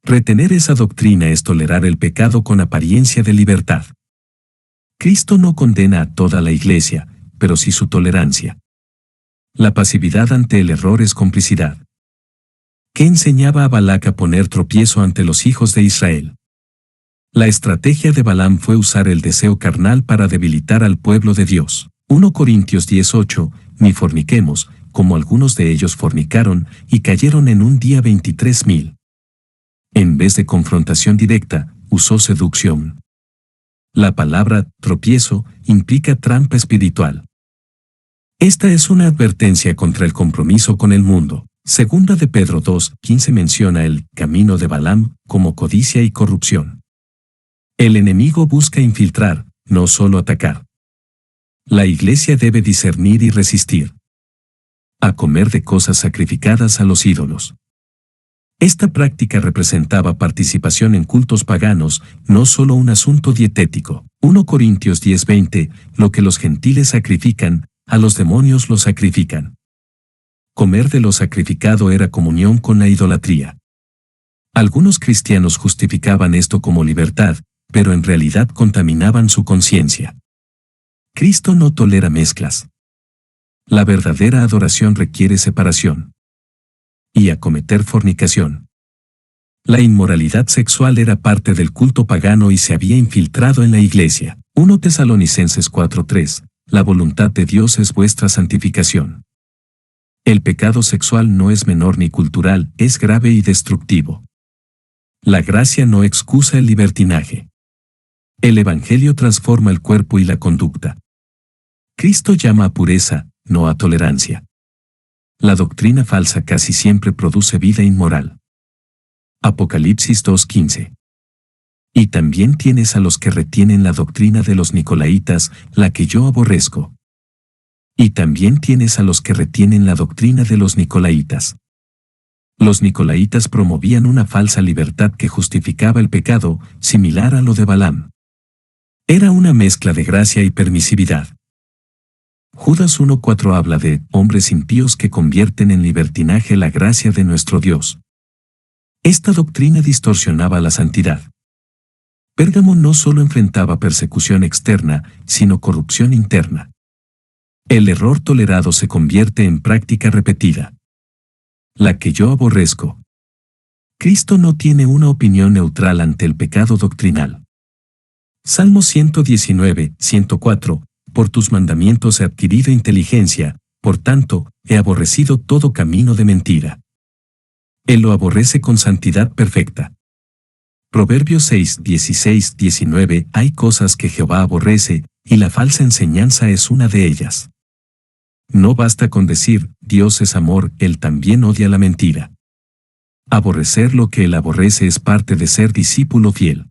Retener esa doctrina es tolerar el pecado con apariencia de libertad. Cristo no condena a toda la iglesia, pero sí su tolerancia. La pasividad ante el error es complicidad. ¿Qué enseñaba a Balac a poner tropiezo ante los hijos de Israel? La estrategia de Balaam fue usar el deseo carnal para debilitar al pueblo de Dios. 1 Corintios 10:8, ni forniquemos, como algunos de ellos fornicaron, y cayeron en un día 23,000. En vez de confrontación directa, usó seducción. La palabra tropiezo implica trampa espiritual. Esta es una advertencia contra el compromiso con el mundo. Segunda de Pedro 2:15 menciona el camino de Balaam como codicia y corrupción. El enemigo busca infiltrar, no solo atacar. La iglesia debe discernir y resistir. A comer de cosas sacrificadas a los ídolos. Esta práctica representaba participación en cultos paganos, no solo un asunto dietético. 1 Corintios 10:20, lo que los gentiles sacrifican, a los demonios lo sacrifican. Comer de lo sacrificado era comunión con la idolatría. Algunos cristianos justificaban esto como libertad, pero en realidad contaminaban su conciencia. Cristo no tolera mezclas. La verdadera adoración requiere separación. Y acometer fornicación. La inmoralidad sexual era parte del culto pagano y se había infiltrado en la iglesia. 1 Tesalonicenses 4:3, la voluntad de Dios es vuestra santificación. El pecado sexual no es menor ni cultural, es grave y destructivo. La gracia no excusa el libertinaje. El Evangelio transforma el cuerpo y la conducta. Cristo llama a pureza, no a tolerancia. La doctrina falsa casi siempre produce vida inmoral. Apocalipsis 2:15. Y también tienes a los que retienen la doctrina de los nicolaitas, la que yo aborrezco. Y también tienes a los que retienen la doctrina de los nicolaitas. Los nicolaitas promovían una falsa libertad que justificaba el pecado, similar a lo de Balaam. Era una mezcla de gracia y permisividad. Judas 1:4 habla de hombres impíos que convierten en libertinaje la gracia de nuestro Dios. Esta doctrina distorsionaba la santidad. Pérgamo no solo enfrentaba persecución externa, sino corrupción interna. El error tolerado se convierte en práctica repetida. La que yo aborrezco. Cristo no tiene una opinión neutral ante el pecado doctrinal. Salmo 119:104, por tus mandamientos he adquirido inteligencia, por tanto, he aborrecido todo camino de mentira. Él lo aborrece con santidad perfecta. Proverbios 6:16-19, hay cosas que Jehová aborrece, y la falsa enseñanza es una de ellas. No basta con decir, Dios es amor, Él también odia la mentira. Aborrecer lo que Él aborrece es parte de ser discípulo fiel.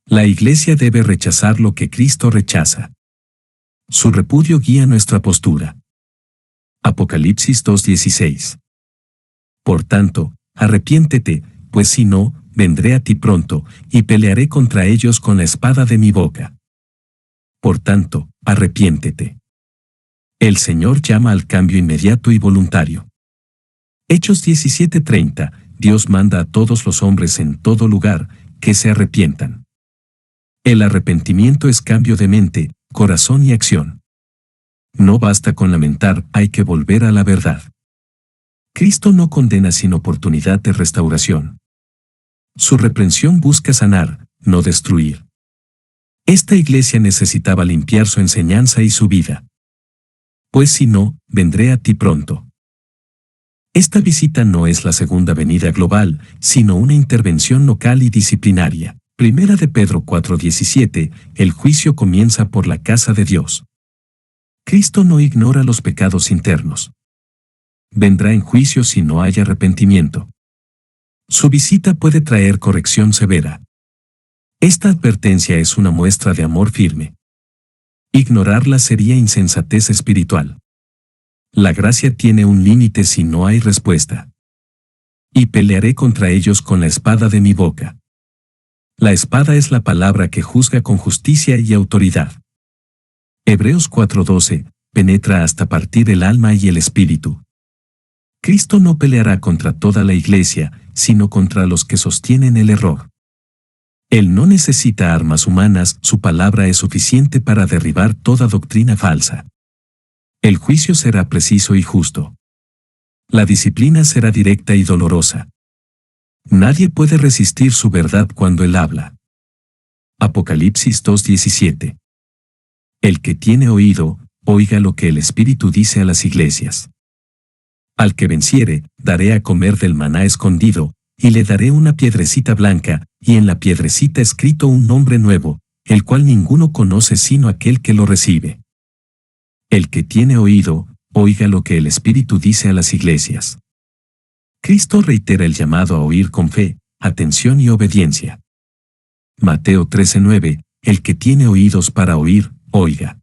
La iglesia debe rechazar lo que Cristo rechaza. Su repudio guía nuestra postura. Apocalipsis 2:16. Por tanto, arrepiéntete, pues si no, vendré a ti pronto, y pelearé contra ellos con la espada de mi boca. Por tanto, arrepiéntete. El Señor llama al cambio inmediato y voluntario. Hechos 17:30, Dios manda a todos los hombres en todo lugar, que se arrepientan. El arrepentimiento es cambio de mente, corazón y acción. No basta con lamentar, hay que volver a la verdad. Cristo no condena sin oportunidad de restauración. Su reprensión busca sanar, no destruir. Esta iglesia necesitaba limpiar su enseñanza y su vida. Pues si no, vendré a ti pronto. Esta visita no es la segunda venida global, sino una intervención local y disciplinaria. Primera de Pedro 4:17, el juicio comienza por la casa de Dios. Cristo no ignora los pecados internos. Vendrá en juicio si no hay arrepentimiento. Su visita puede traer corrección severa. Esta advertencia es una muestra de amor firme. Ignorarla sería insensatez espiritual. La gracia tiene un límite si no hay respuesta. Y pelearé contra ellos con la espada de mi boca. La espada es la palabra que juzga con justicia y autoridad. Hebreos 4:12, penetra hasta partir el alma y el espíritu. Cristo no peleará contra toda la iglesia, sino contra los que sostienen el error. Él no necesita armas humanas, su palabra es suficiente para derribar toda doctrina falsa. El juicio será preciso y justo. La disciplina será directa y dolorosa. Nadie puede resistir su verdad cuando Él habla. Apocalipsis 2:17. El que tiene oído, oiga lo que el Espíritu dice a las iglesias. Al que venciere, daré a comer del maná escondido, y le daré una piedrecita blanca, y en la piedrecita escrito un nombre nuevo, el cual ninguno conoce sino aquel que lo recibe. El que tiene oído, oiga lo que el Espíritu dice a las iglesias. Cristo reitera el llamado a oír con fe, atención y obediencia. Mateo 13:9, el que tiene oídos para oír, oiga.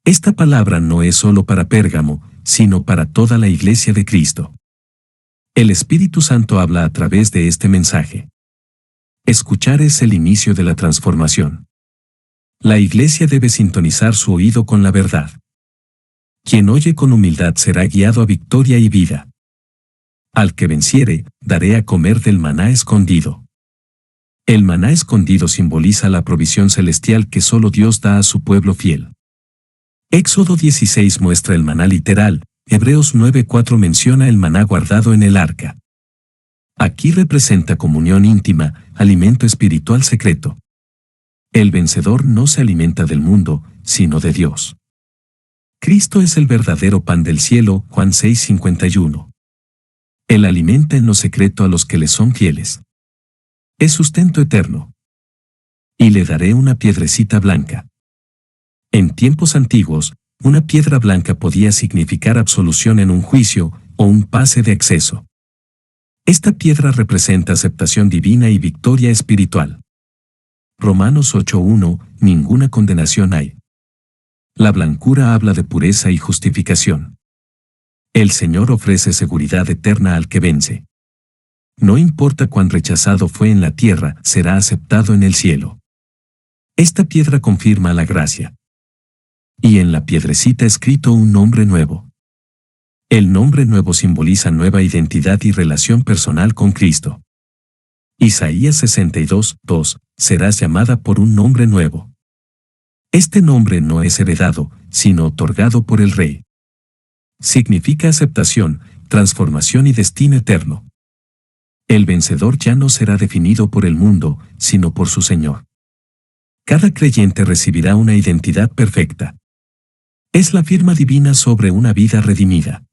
Esta palabra no es solo para Pérgamo, sino para toda la iglesia de Cristo. El Espíritu Santo habla a través de este mensaje. Escuchar es el inicio de la transformación. La iglesia debe sintonizar su oído con la verdad. Quien oye con humildad será guiado a victoria y vida. Al que venciere, daré a comer del maná escondido. El maná escondido simboliza la provisión celestial que solo Dios da a su pueblo fiel. Éxodo 16 muestra el maná literal, Hebreos 9:4 menciona el maná guardado en el arca. Aquí representa comunión íntima, alimento espiritual secreto. El vencedor no se alimenta del mundo, sino de Dios. Cristo es el verdadero pan del cielo, Juan 6:51. Él alimenta en lo secreto a los que le son fieles. Es sustento eterno. Y le daré una piedrecita blanca. En tiempos antiguos, una piedra blanca podía significar absolución en un juicio o un pase de acceso. Esta piedra representa aceptación divina y victoria espiritual. Romanos 8:1, ninguna condenación hay. La blancura habla de pureza y justificación. El Señor ofrece seguridad eterna al que vence. No importa cuán rechazado fue en la tierra, será aceptado en el cielo. Esta piedra confirma la gracia. Y en la piedrecita escrito un nombre nuevo. El nombre nuevo simboliza nueva identidad y relación personal con Cristo. Isaías 62:2, serás llamada por un nombre nuevo. Este nombre no es heredado, sino otorgado por el Rey. Significa aceptación, transformación y destino eterno. El vencedor ya no será definido por el mundo, sino por su Señor. Cada creyente recibirá una identidad perfecta. Es la firma divina sobre una vida redimida,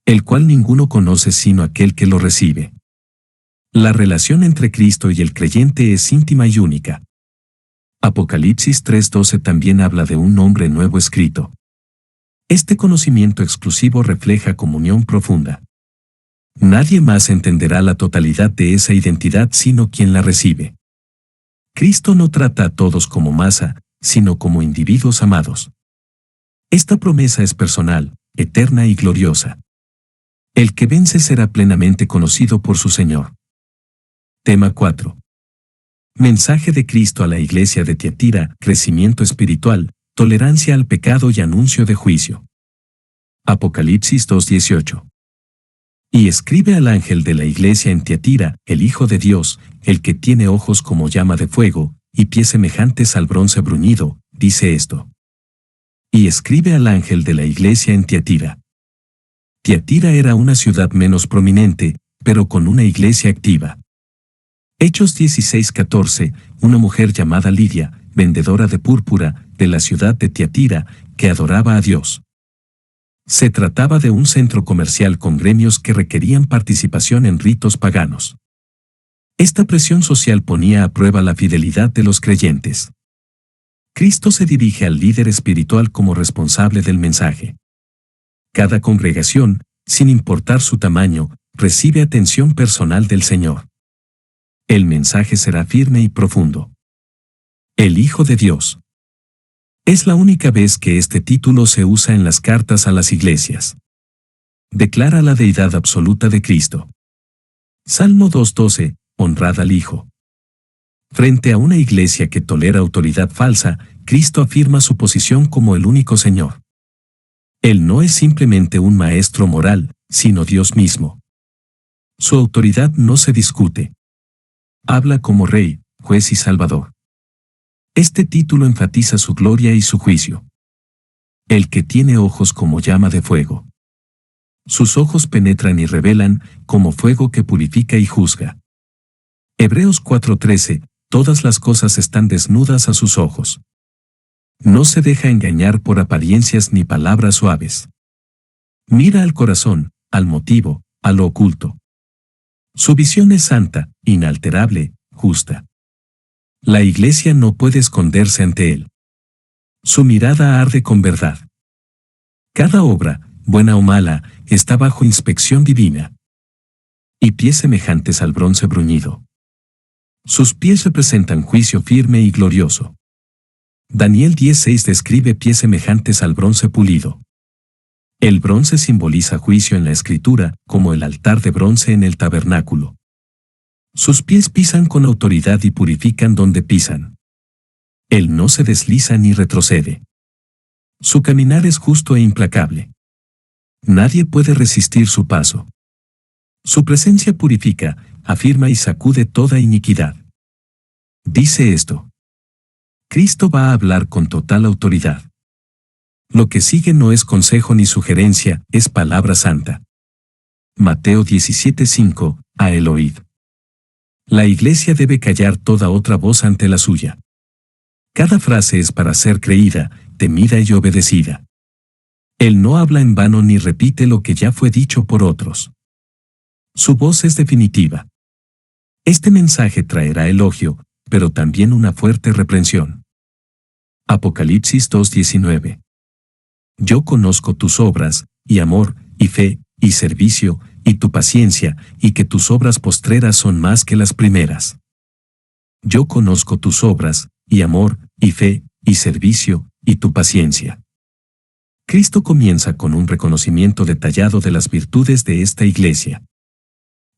el cual ninguno conoce sino aquel que lo recibe. La relación entre Cristo y el creyente es íntima y única. Apocalipsis 3:12 también habla de un nombre nuevo escrito. Este conocimiento exclusivo refleja comunión profunda. Nadie más entenderá la totalidad de esa identidad sino quien la recibe. Cristo no trata a todos como masa, sino como individuos amados. Esta promesa es personal, eterna y gloriosa. El que vence será plenamente conocido por su Señor. Tema 4. Mensaje de Cristo a la iglesia de Tiatira, crecimiento espiritual, tolerancia al pecado y anuncio de juicio. Apocalipsis 2:18. Y escribe al ángel de la iglesia en Tiatira, el Hijo de Dios, el que tiene ojos como llama de fuego, y pies semejantes al bronce bruñido, dice esto. Y escribe al ángel de la iglesia en Tiatira. Tiatira era una ciudad menos prominente, pero con una iglesia activa. Hechos 16:14, una mujer llamada Lidia, vendedora de púrpura, de la ciudad de Tiatira, que adoraba a Dios. Se trataba de un centro comercial con gremios que requerían participación en ritos paganos. Esta presión social ponía a prueba la fidelidad de los creyentes. Cristo se dirige al líder espiritual como responsable del mensaje. Cada congregación, sin importar su tamaño, recibe atención personal del Señor. El mensaje será firme y profundo. El Hijo de Dios. Es la única vez que este título se usa en las cartas a las iglesias. Declara la deidad absoluta de Cristo. Salmo 2:12, honrad al Hijo. Frente a una iglesia que tolera autoridad falsa, Cristo afirma su posición como el único Señor. Él no es simplemente un maestro moral, sino Dios mismo. Su autoridad no se discute. Habla como Rey, Juez y Salvador. Este título enfatiza su gloria y su juicio. El que tiene ojos como llama de fuego. Sus ojos penetran y revelan, como fuego que purifica y juzga. Hebreos 4:13, todas las cosas están desnudas a sus ojos. No se deja engañar por apariencias ni palabras suaves. Mira al corazón, al motivo, a lo oculto. Su visión es santa, inalterable, justa. La iglesia no puede esconderse ante él. Su mirada arde con verdad. Cada obra, buena o mala, está bajo inspección divina. Y pies semejantes al bronce bruñido. Sus pies representan juicio firme y glorioso. Daniel 10:6 describe pies semejantes al bronce pulido. El bronce simboliza juicio en la Escritura, como el altar de bronce en el tabernáculo. Sus pies pisan con autoridad y purifican donde pisan. Él no se desliza ni retrocede. Su caminar es justo e implacable. Nadie puede resistir su paso. Su presencia purifica, afirma y sacude toda iniquidad. Dice esto. Cristo va a hablar con total autoridad. Lo que sigue no es consejo ni sugerencia, es palabra santa. Mateo 17:5, a el oíd. La iglesia debe callar toda otra voz ante la suya. Cada frase es para ser creída, temida y obedecida. Él no habla en vano ni repite lo que ya fue dicho por otros. Su voz es definitiva. Este mensaje traerá elogio, pero también una fuerte reprensión. Apocalipsis 2:19. Yo conozco tus obras, y amor, y fe, y servicio, y tu paciencia, y que tus obras postreras son más que las primeras. Yo conozco tus obras, y amor, y fe, y servicio, y tu paciencia. Cristo comienza con un reconocimiento detallado de las virtudes de esta iglesia.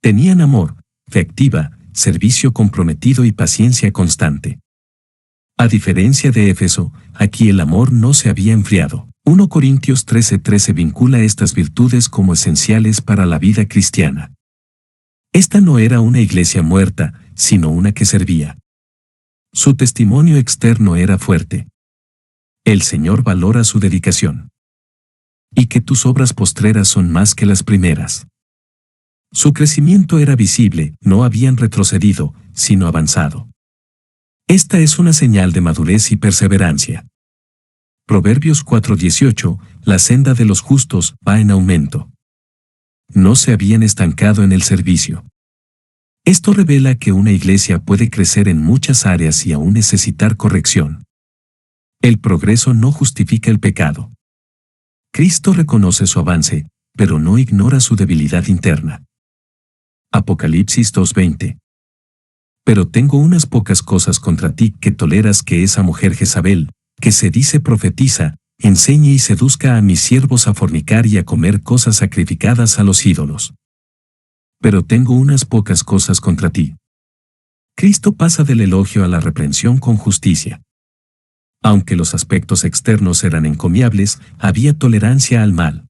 Tenían amor, fe activa, servicio comprometido y paciencia constante. A diferencia de Éfeso, aquí el amor no se había enfriado. 1 Corintios 13:13 vincula estas virtudes como esenciales para la vida cristiana. Esta no era una iglesia muerta, sino una que servía. Su testimonio externo era fuerte. El Señor valora su dedicación. Y que tus obras postreras son más que las primeras. Su crecimiento era visible, no habían retrocedido, sino avanzado. Esta es una señal de madurez y perseverancia. Proverbios 4:18, la senda de los justos va en aumento. No se habían estancado en el servicio. Esto revela que una iglesia puede crecer en muchas áreas y aún necesitar corrección. El progreso no justifica el pecado. Cristo reconoce su avance, pero no ignora su debilidad interna. Apocalipsis 2:20. Pero tengo unas pocas cosas contra ti que toleras que esa mujer Jezabel, que se dice profetiza, enseñe y seduzca a mis siervos a fornicar y a comer cosas sacrificadas a los ídolos. Pero tengo unas pocas cosas contra ti. Cristo pasa del elogio a la reprensión con justicia. Aunque los aspectos externos eran encomiables, había tolerancia al mal.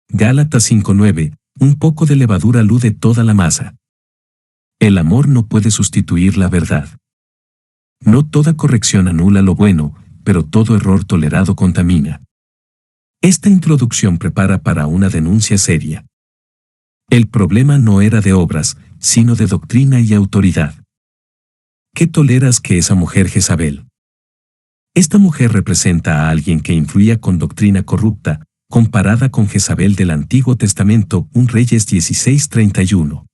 Gálatas 5:9, un poco de levadura alude toda la masa. El amor no puede sustituir la verdad. No toda corrección anula lo bueno, pero todo error tolerado contamina. Esta introducción prepara para una denuncia seria. El problema no era de obras, sino de doctrina y autoridad. ¿Qué toleras que esa mujer Jezabel? Esta mujer representa a alguien que influía con doctrina corrupta, comparada con Jezabel del Antiguo Testamento, 1 Reyes 16:31.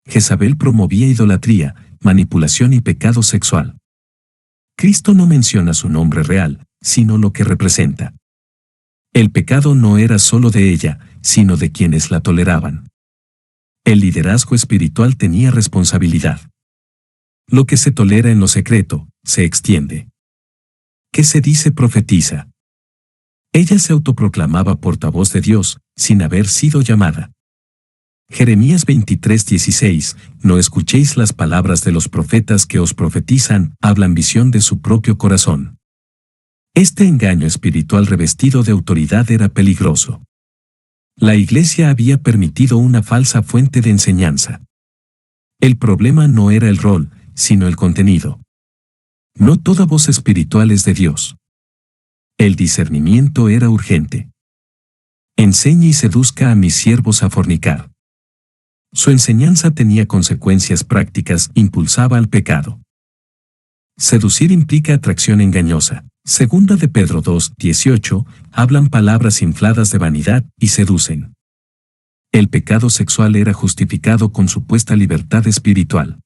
Jezabel promovía idolatría, manipulación y pecado sexual. Cristo no menciona su nombre real, sino lo que representa. El pecado no era solo de ella, sino de quienes la toleraban. El liderazgo espiritual tenía responsabilidad. Lo que se tolera en lo secreto, se extiende. ¿Qué se dice profetiza? Ella se autoproclamaba portavoz de Dios, sin haber sido llamada. Jeremías 23:16, no escuchéis las palabras de los profetas que os profetizan, hablan visión de su propio corazón. Este engaño espiritual revestido de autoridad era peligroso. La Iglesia había permitido una falsa fuente de enseñanza. El problema no era el rol, sino el contenido. No toda voz espiritual es de Dios. El discernimiento era urgente. Enseñe y seduzca a mis siervos a fornicar. Su enseñanza tenía consecuencias prácticas, impulsaba al pecado. Seducir implica atracción engañosa. Segunda de Pedro 2:18, hablan palabras infladas de vanidad y seducen. El pecado sexual era justificado con supuesta libertad espiritual.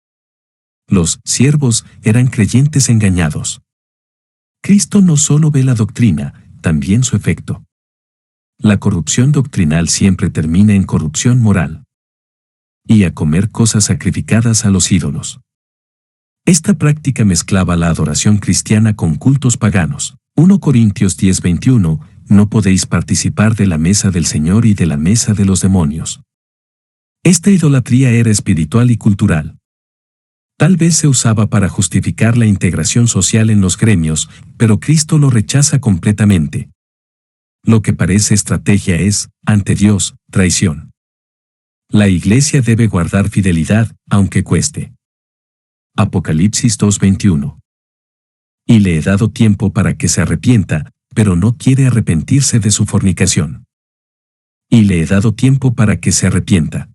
Los siervos eran creyentes engañados. Cristo no solo ve la doctrina, también su efecto. La corrupción doctrinal siempre termina en corrupción moral. Y a comer cosas sacrificadas a los ídolos. Esta práctica mezclaba la adoración cristiana con cultos paganos. 1 Corintios 10:21, no podéis participar de la mesa del Señor y de la mesa de los demonios. Esta idolatría era espiritual y cultural. Tal vez se usaba para justificar la integración social en los gremios, pero Cristo lo rechaza completamente. Lo que parece estrategia es, ante Dios, traición. La Iglesia debe guardar fidelidad, aunque cueste. Apocalipsis 2:21. Y le he dado tiempo para que se arrepienta, pero no quiere arrepentirse de su fornicación. Y le he dado tiempo para que se arrepienta.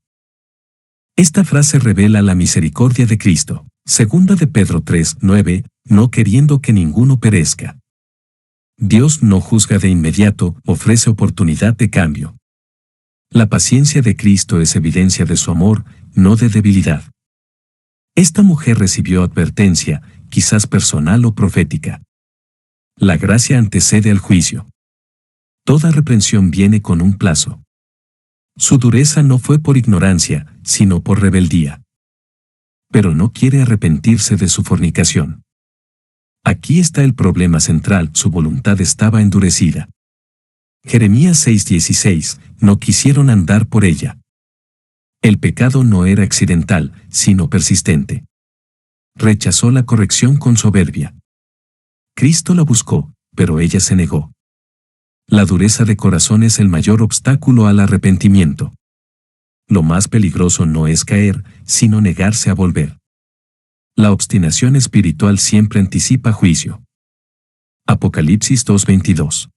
Esta frase revela la misericordia de Cristo. Segunda de Pedro 3:9, no queriendo que ninguno perezca. Dios no juzga de inmediato, ofrece oportunidad de cambio. La paciencia de Cristo es evidencia de su amor, no de debilidad. Esta mujer recibió advertencia, quizás personal o profética. La gracia antecede al juicio. Toda reprensión viene con un plazo. Su dureza no fue por ignorancia, sino por rebeldía. Pero no quiere arrepentirse de su fornicación. Aquí está el problema central, su voluntad estaba endurecida. Jeremías 6:16, no quisieron andar por ella. El pecado no era accidental, sino persistente. Rechazó la corrección con soberbia. Cristo la buscó, pero ella se negó. La dureza de corazón es el mayor obstáculo al arrepentimiento. Lo más peligroso no es caer, sino negarse a volver. La obstinación espiritual siempre anticipa juicio. Apocalipsis 2:22.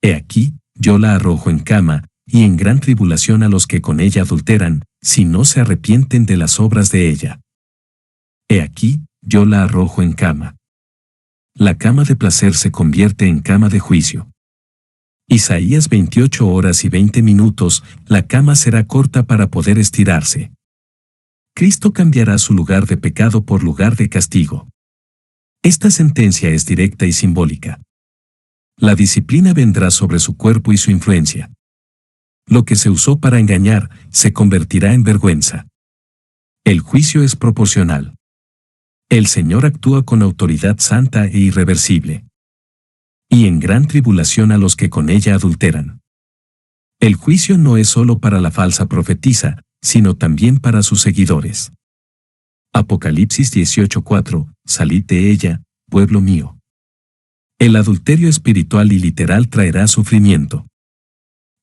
He aquí, yo la arrojo en cama, y en gran tribulación a los que con ella adulteran, si no se arrepienten de las obras de ella. He aquí, yo la arrojo en cama. La cama de placer se convierte en cama de juicio. Isaías 28 horas y 20 minutos, la cama será corta para poder estirarse. Cristo cambiará su lugar de pecado por lugar de castigo. Esta sentencia es directa y simbólica. La disciplina vendrá sobre su cuerpo y su influencia. Lo que se usó para engañar, se convertirá en vergüenza. El juicio es proporcional. El Señor actúa con autoridad santa e irreversible. Y en gran tribulación a los que con ella adulteran. El juicio no es solo para la falsa profetisa, sino también para sus seguidores. Apocalipsis 18:4, salid de ella, pueblo mío. El adulterio espiritual y literal traerá sufrimiento.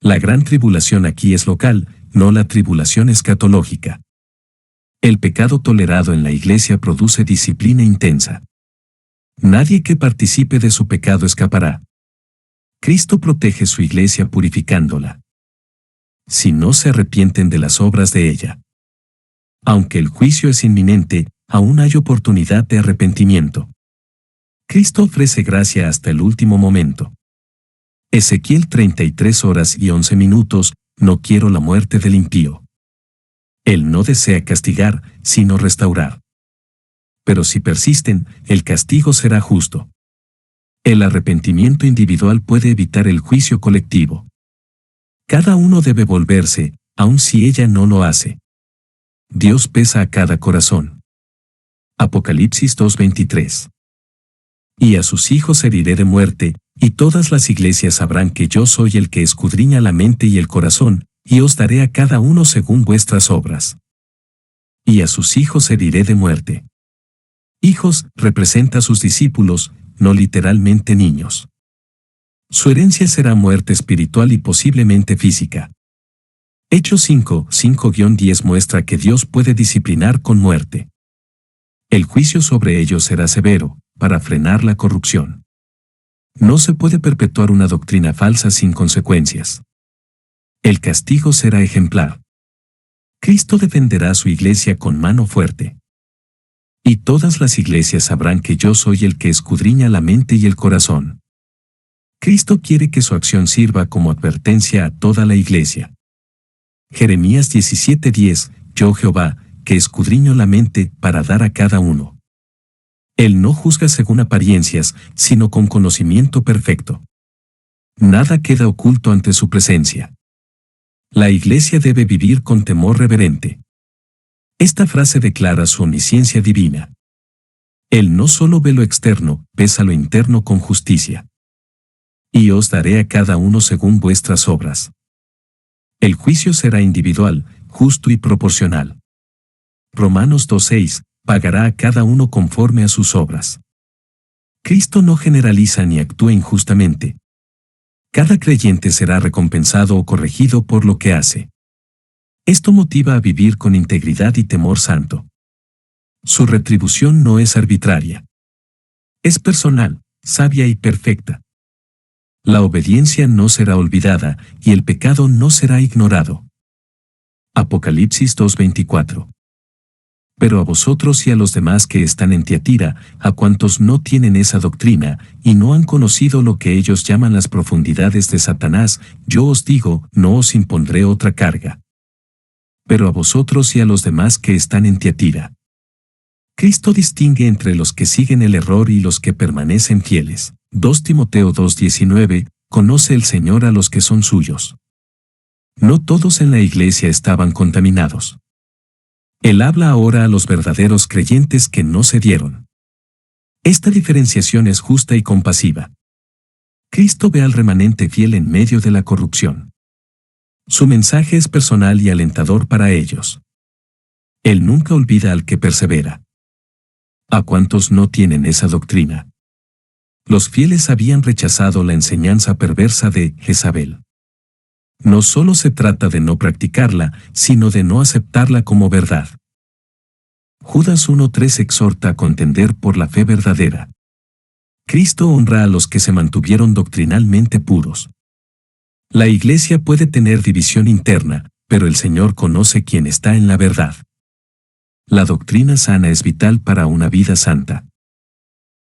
La gran tribulación aquí es local, no la tribulación escatológica. El pecado tolerado en la Iglesia produce disciplina intensa. Nadie que participe de su pecado escapará. Cristo protege su Iglesia purificándola. Si no se arrepienten de las obras de ella. Aunque el juicio es inminente, aún hay oportunidad de arrepentimiento. Cristo ofrece gracia hasta el último momento. Ezequiel 33 horas y 11 minutos, no quiero la muerte del impío. Él no desea castigar, sino restaurar. Pero si persisten, el castigo será justo. El arrepentimiento individual puede evitar el juicio colectivo. Cada uno debe volverse, aun si ella no lo hace. Dios pesa a cada corazón. Apocalipsis 2:23. Y a sus hijos heriré de muerte, y todas las iglesias sabrán que yo soy el que escudriña la mente y el corazón, y os daré a cada uno según vuestras obras. Y a sus hijos heriré de muerte. Hijos representa a sus discípulos, no literalmente niños. Su herencia será muerte espiritual y posiblemente física. Hechos 5:10 muestra que Dios puede disciplinar con muerte. El juicio sobre ellos será severo, para frenar la corrupción. No se puede perpetuar una doctrina falsa sin consecuencias. El castigo será ejemplar. Cristo defenderá a su iglesia con mano fuerte. Y todas las iglesias sabrán que yo soy el que escudriña la mente y el corazón. Cristo quiere que su acción sirva como advertencia a toda la iglesia. Jeremías 17:10, yo Jehová, que escudriño la mente para dar a cada uno. Él no juzga según apariencias, sino con conocimiento perfecto. Nada queda oculto ante su presencia. La iglesia debe vivir con temor reverente. Esta frase declara su omnisciencia divina. Él no solo ve lo externo, pesa lo interno con justicia. Y os daré a cada uno según vuestras obras. El juicio será individual, justo y proporcional. Romanos 2:6, pagará a cada uno conforme a sus obras. Cristo no generaliza ni actúa injustamente. Cada creyente será recompensado o corregido por lo que hace. Esto motiva a vivir con integridad y temor santo. Su retribución no es arbitraria. Es personal, sabia y perfecta. La obediencia no será olvidada y el pecado no será ignorado. Apocalipsis 2:24. Pero a vosotros y a los demás que están en Tiatira, a cuantos no tienen esa doctrina, y no han conocido lo que ellos llaman las profundidades de Satanás, yo os digo, no os impondré otra carga. Pero a vosotros y a los demás que están en Tiatira. Cristo distingue entre los que siguen el error y los que permanecen fieles. 2 Timoteo 2:19, conoce el Señor a los que son suyos. No todos en la iglesia estaban contaminados. Él habla ahora a los verdaderos creyentes que no cedieron. Esta diferenciación es justa y compasiva. Cristo ve al remanente fiel en medio de la corrupción. Su mensaje es personal y alentador para ellos. Él nunca olvida al que persevera. ¿A cuántos no tienen esa doctrina? Los fieles habían rechazado la enseñanza perversa de Jezabel. No solo se trata de no practicarla, sino de no aceptarla como verdad. Judas 1:3 exhorta a contender por la fe verdadera. Cristo honra a los que se mantuvieron doctrinalmente puros. La iglesia puede tener división interna, pero el Señor conoce quién está en la verdad. La doctrina sana es vital para una vida santa.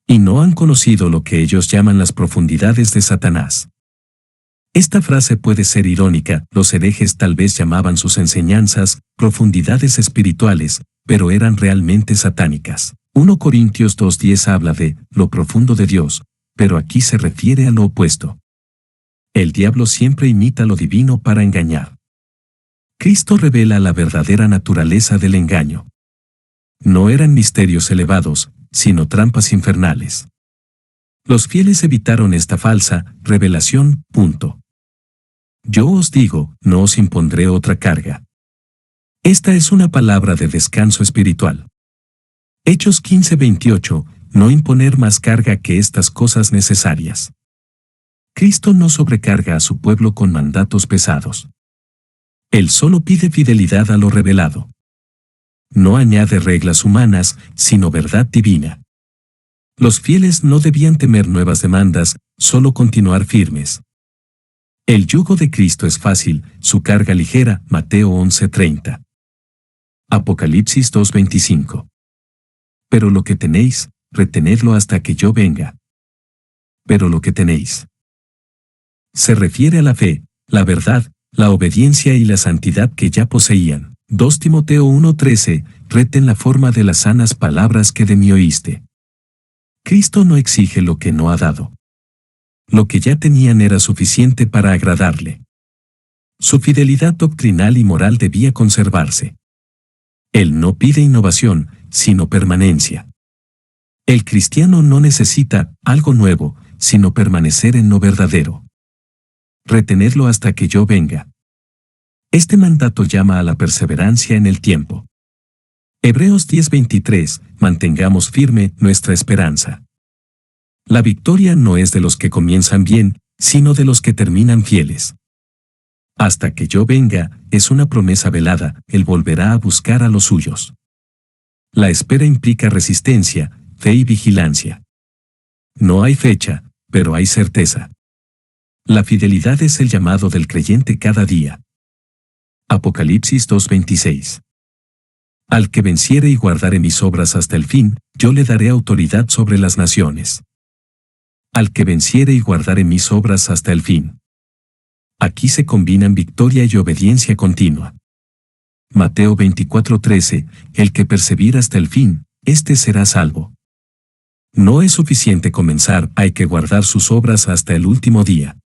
Y no han conocido lo que ellos llaman las profundidades de Satanás. Esta frase puede ser irónica, los herejes tal vez llamaban sus enseñanzas profundidades espirituales, pero eran realmente satánicas. 1 Corintios 2:10 habla de lo profundo de Dios, pero aquí se refiere a lo opuesto. El diablo siempre imita lo divino para engañar. Cristo revela la verdadera naturaleza del engaño. No eran misterios elevados, sino trampas infernales. Los fieles evitaron esta falsa revelación. Yo os digo, no os impondré otra carga. Esta es una palabra de descanso espiritual. Hechos 15:28, no imponer más carga que estas cosas necesarias. Cristo no sobrecarga a su pueblo con mandatos pesados. Él solo pide fidelidad a lo revelado. No añade reglas humanas, sino verdad divina. Los fieles no debían temer nuevas demandas, solo continuar firmes. El yugo de Cristo es fácil, su carga ligera, Mateo 11:30. Apocalipsis 2:25. Pero lo que tenéis, retenedlo hasta que yo venga. Pero lo que tenéis se refiere a la fe, la verdad, la obediencia y la santidad que ya poseían. 2 Timoteo 1:13, reten la forma de las sanas palabras que de mí oíste. Cristo no exige lo que no ha dado. Lo que ya tenían era suficiente para agradarle. Su fidelidad doctrinal y moral debía conservarse. Él no pide innovación, sino permanencia. El cristiano no necesita algo nuevo, sino permanecer en lo verdadero. Retenedlo hasta que yo venga. Este mandato llama a la perseverancia en el tiempo. Hebreos 10:23, mantengamos firme nuestra esperanza. La victoria no es de los que comienzan bien, sino de los que terminan fieles. Hasta que yo venga, es una promesa velada, Él volverá a buscar a los suyos. La espera implica resistencia, fe y vigilancia. No hay fecha, pero hay certeza. La fidelidad es el llamado del creyente cada día. Apocalipsis 2:26. Al que venciere y guardare mis obras hasta el fin, yo le daré autoridad sobre las naciones. Al que venciere y guardare mis obras hasta el fin. Aquí se combinan victoria y obediencia continua. Mateo 24:13, el que persevera hasta el fin, éste será salvo. No es suficiente comenzar, hay que guardar sus obras hasta el último día.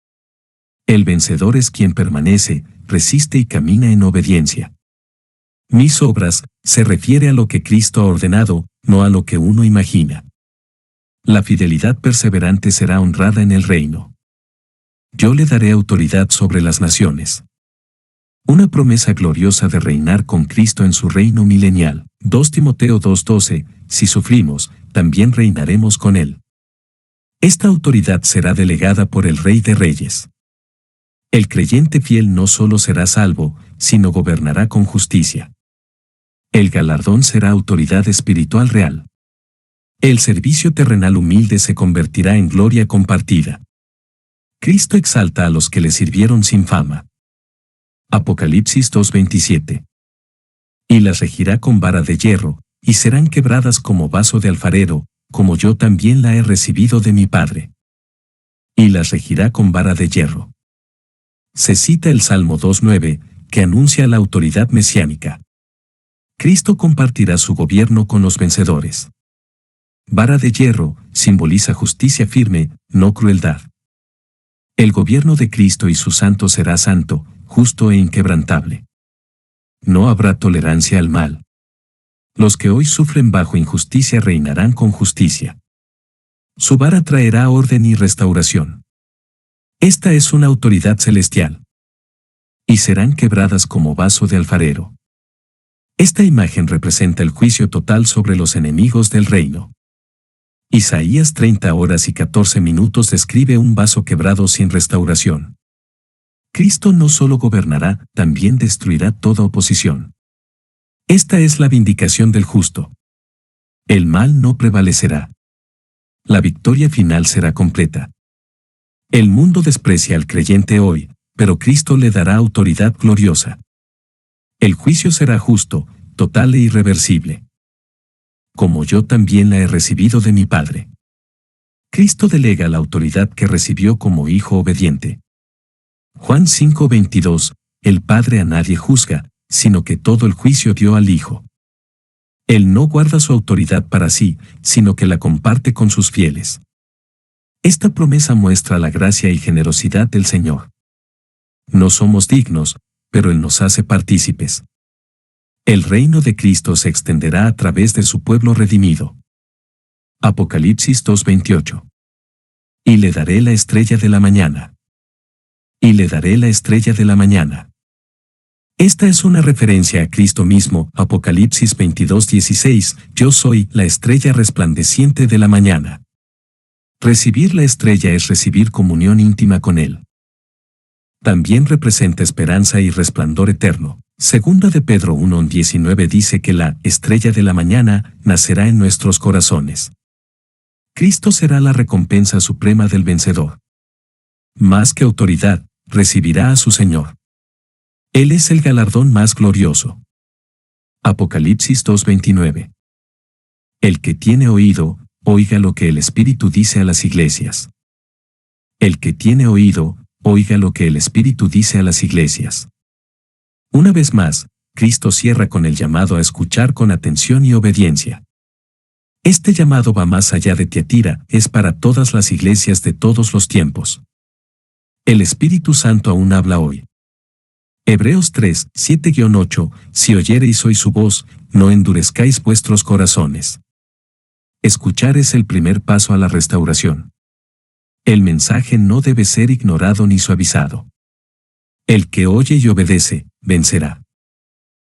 El vencedor es quien permanece, resiste y camina en obediencia. Mis obras se refiere a lo que Cristo ha ordenado, no a lo que uno imagina. La fidelidad perseverante será honrada en el reino. Yo le daré autoridad sobre las naciones. Una promesa gloriosa de reinar con Cristo en su reino milenial. 2 Timoteo 2:12, si sufrimos, también reinaremos con Él. Esta autoridad será delegada por el Rey de Reyes. El creyente fiel no solo será salvo, sino gobernará con justicia. El galardón será autoridad espiritual real. El servicio terrenal humilde se convertirá en gloria compartida. Cristo exalta a los que le sirvieron sin fama. Apocalipsis 2:27. Y las regirá con vara de hierro, y serán quebradas como vaso de alfarero, como yo también la he recibido de mi Padre. Y las regirá con vara de hierro. Se cita el Salmo 2:9, que anuncia la autoridad mesiánica. Cristo compartirá su gobierno con los vencedores. Vara de hierro simboliza justicia firme, no crueldad. El gobierno de Cristo y su santo será santo, justo e inquebrantable. No habrá tolerancia al mal. Los que hoy sufren bajo injusticia reinarán con justicia. Su vara traerá orden y restauración. Esta es una autoridad celestial. Y serán quebradas como vaso de alfarero. Esta imagen representa el juicio total sobre los enemigos del reino. Isaías 30:14 describe un vaso quebrado sin restauración. Cristo no solo gobernará, también destruirá toda oposición. Esta es la vindicación del justo. El mal no prevalecerá. La victoria final será completa. El mundo desprecia al creyente hoy, pero Cristo le dará autoridad gloriosa. El juicio será justo, total e irreversible. Como yo también la he recibido de mi Padre. Cristo delega la autoridad que recibió como hijo obediente. Juan 5:22, el Padre a nadie juzga, sino que todo el juicio dio al Hijo. Él no guarda su autoridad para sí, sino que la comparte con sus fieles. Esta promesa muestra la gracia y generosidad del Señor. No somos dignos, pero Él nos hace partícipes. El reino de Cristo se extenderá a través de su pueblo redimido. Apocalipsis 2:28. Y le daré la estrella de la mañana. Y le daré la estrella de la mañana. Esta es una referencia a Cristo mismo, Apocalipsis 22:16, yo soy la estrella resplandeciente de la mañana. Recibir la estrella es recibir comunión íntima con Él. También representa esperanza y resplandor eterno. Segunda de Pedro 1:19 dice que la estrella de la mañana nacerá en nuestros corazones. Cristo será la recompensa suprema del vencedor. Más que autoridad, recibirá a su Señor. Él es el galardón más glorioso. Apocalipsis 2:29. El que tiene oído, oiga lo que el Espíritu dice a las iglesias. El que tiene oído, oiga lo que el Espíritu dice a las iglesias. Una vez más, Cristo cierra con el llamado a escuchar con atención y obediencia. Este llamado va más allá de Tiatira, es para todas las iglesias de todos los tiempos. El Espíritu Santo aún habla hoy. Hebreos 3, 7-8, si oyereis hoy su voz, no endurezcáis vuestros corazones. Escuchar es el primer paso a la restauración. El mensaje no debe ser ignorado ni suavizado. El que oye y obedece, vencerá.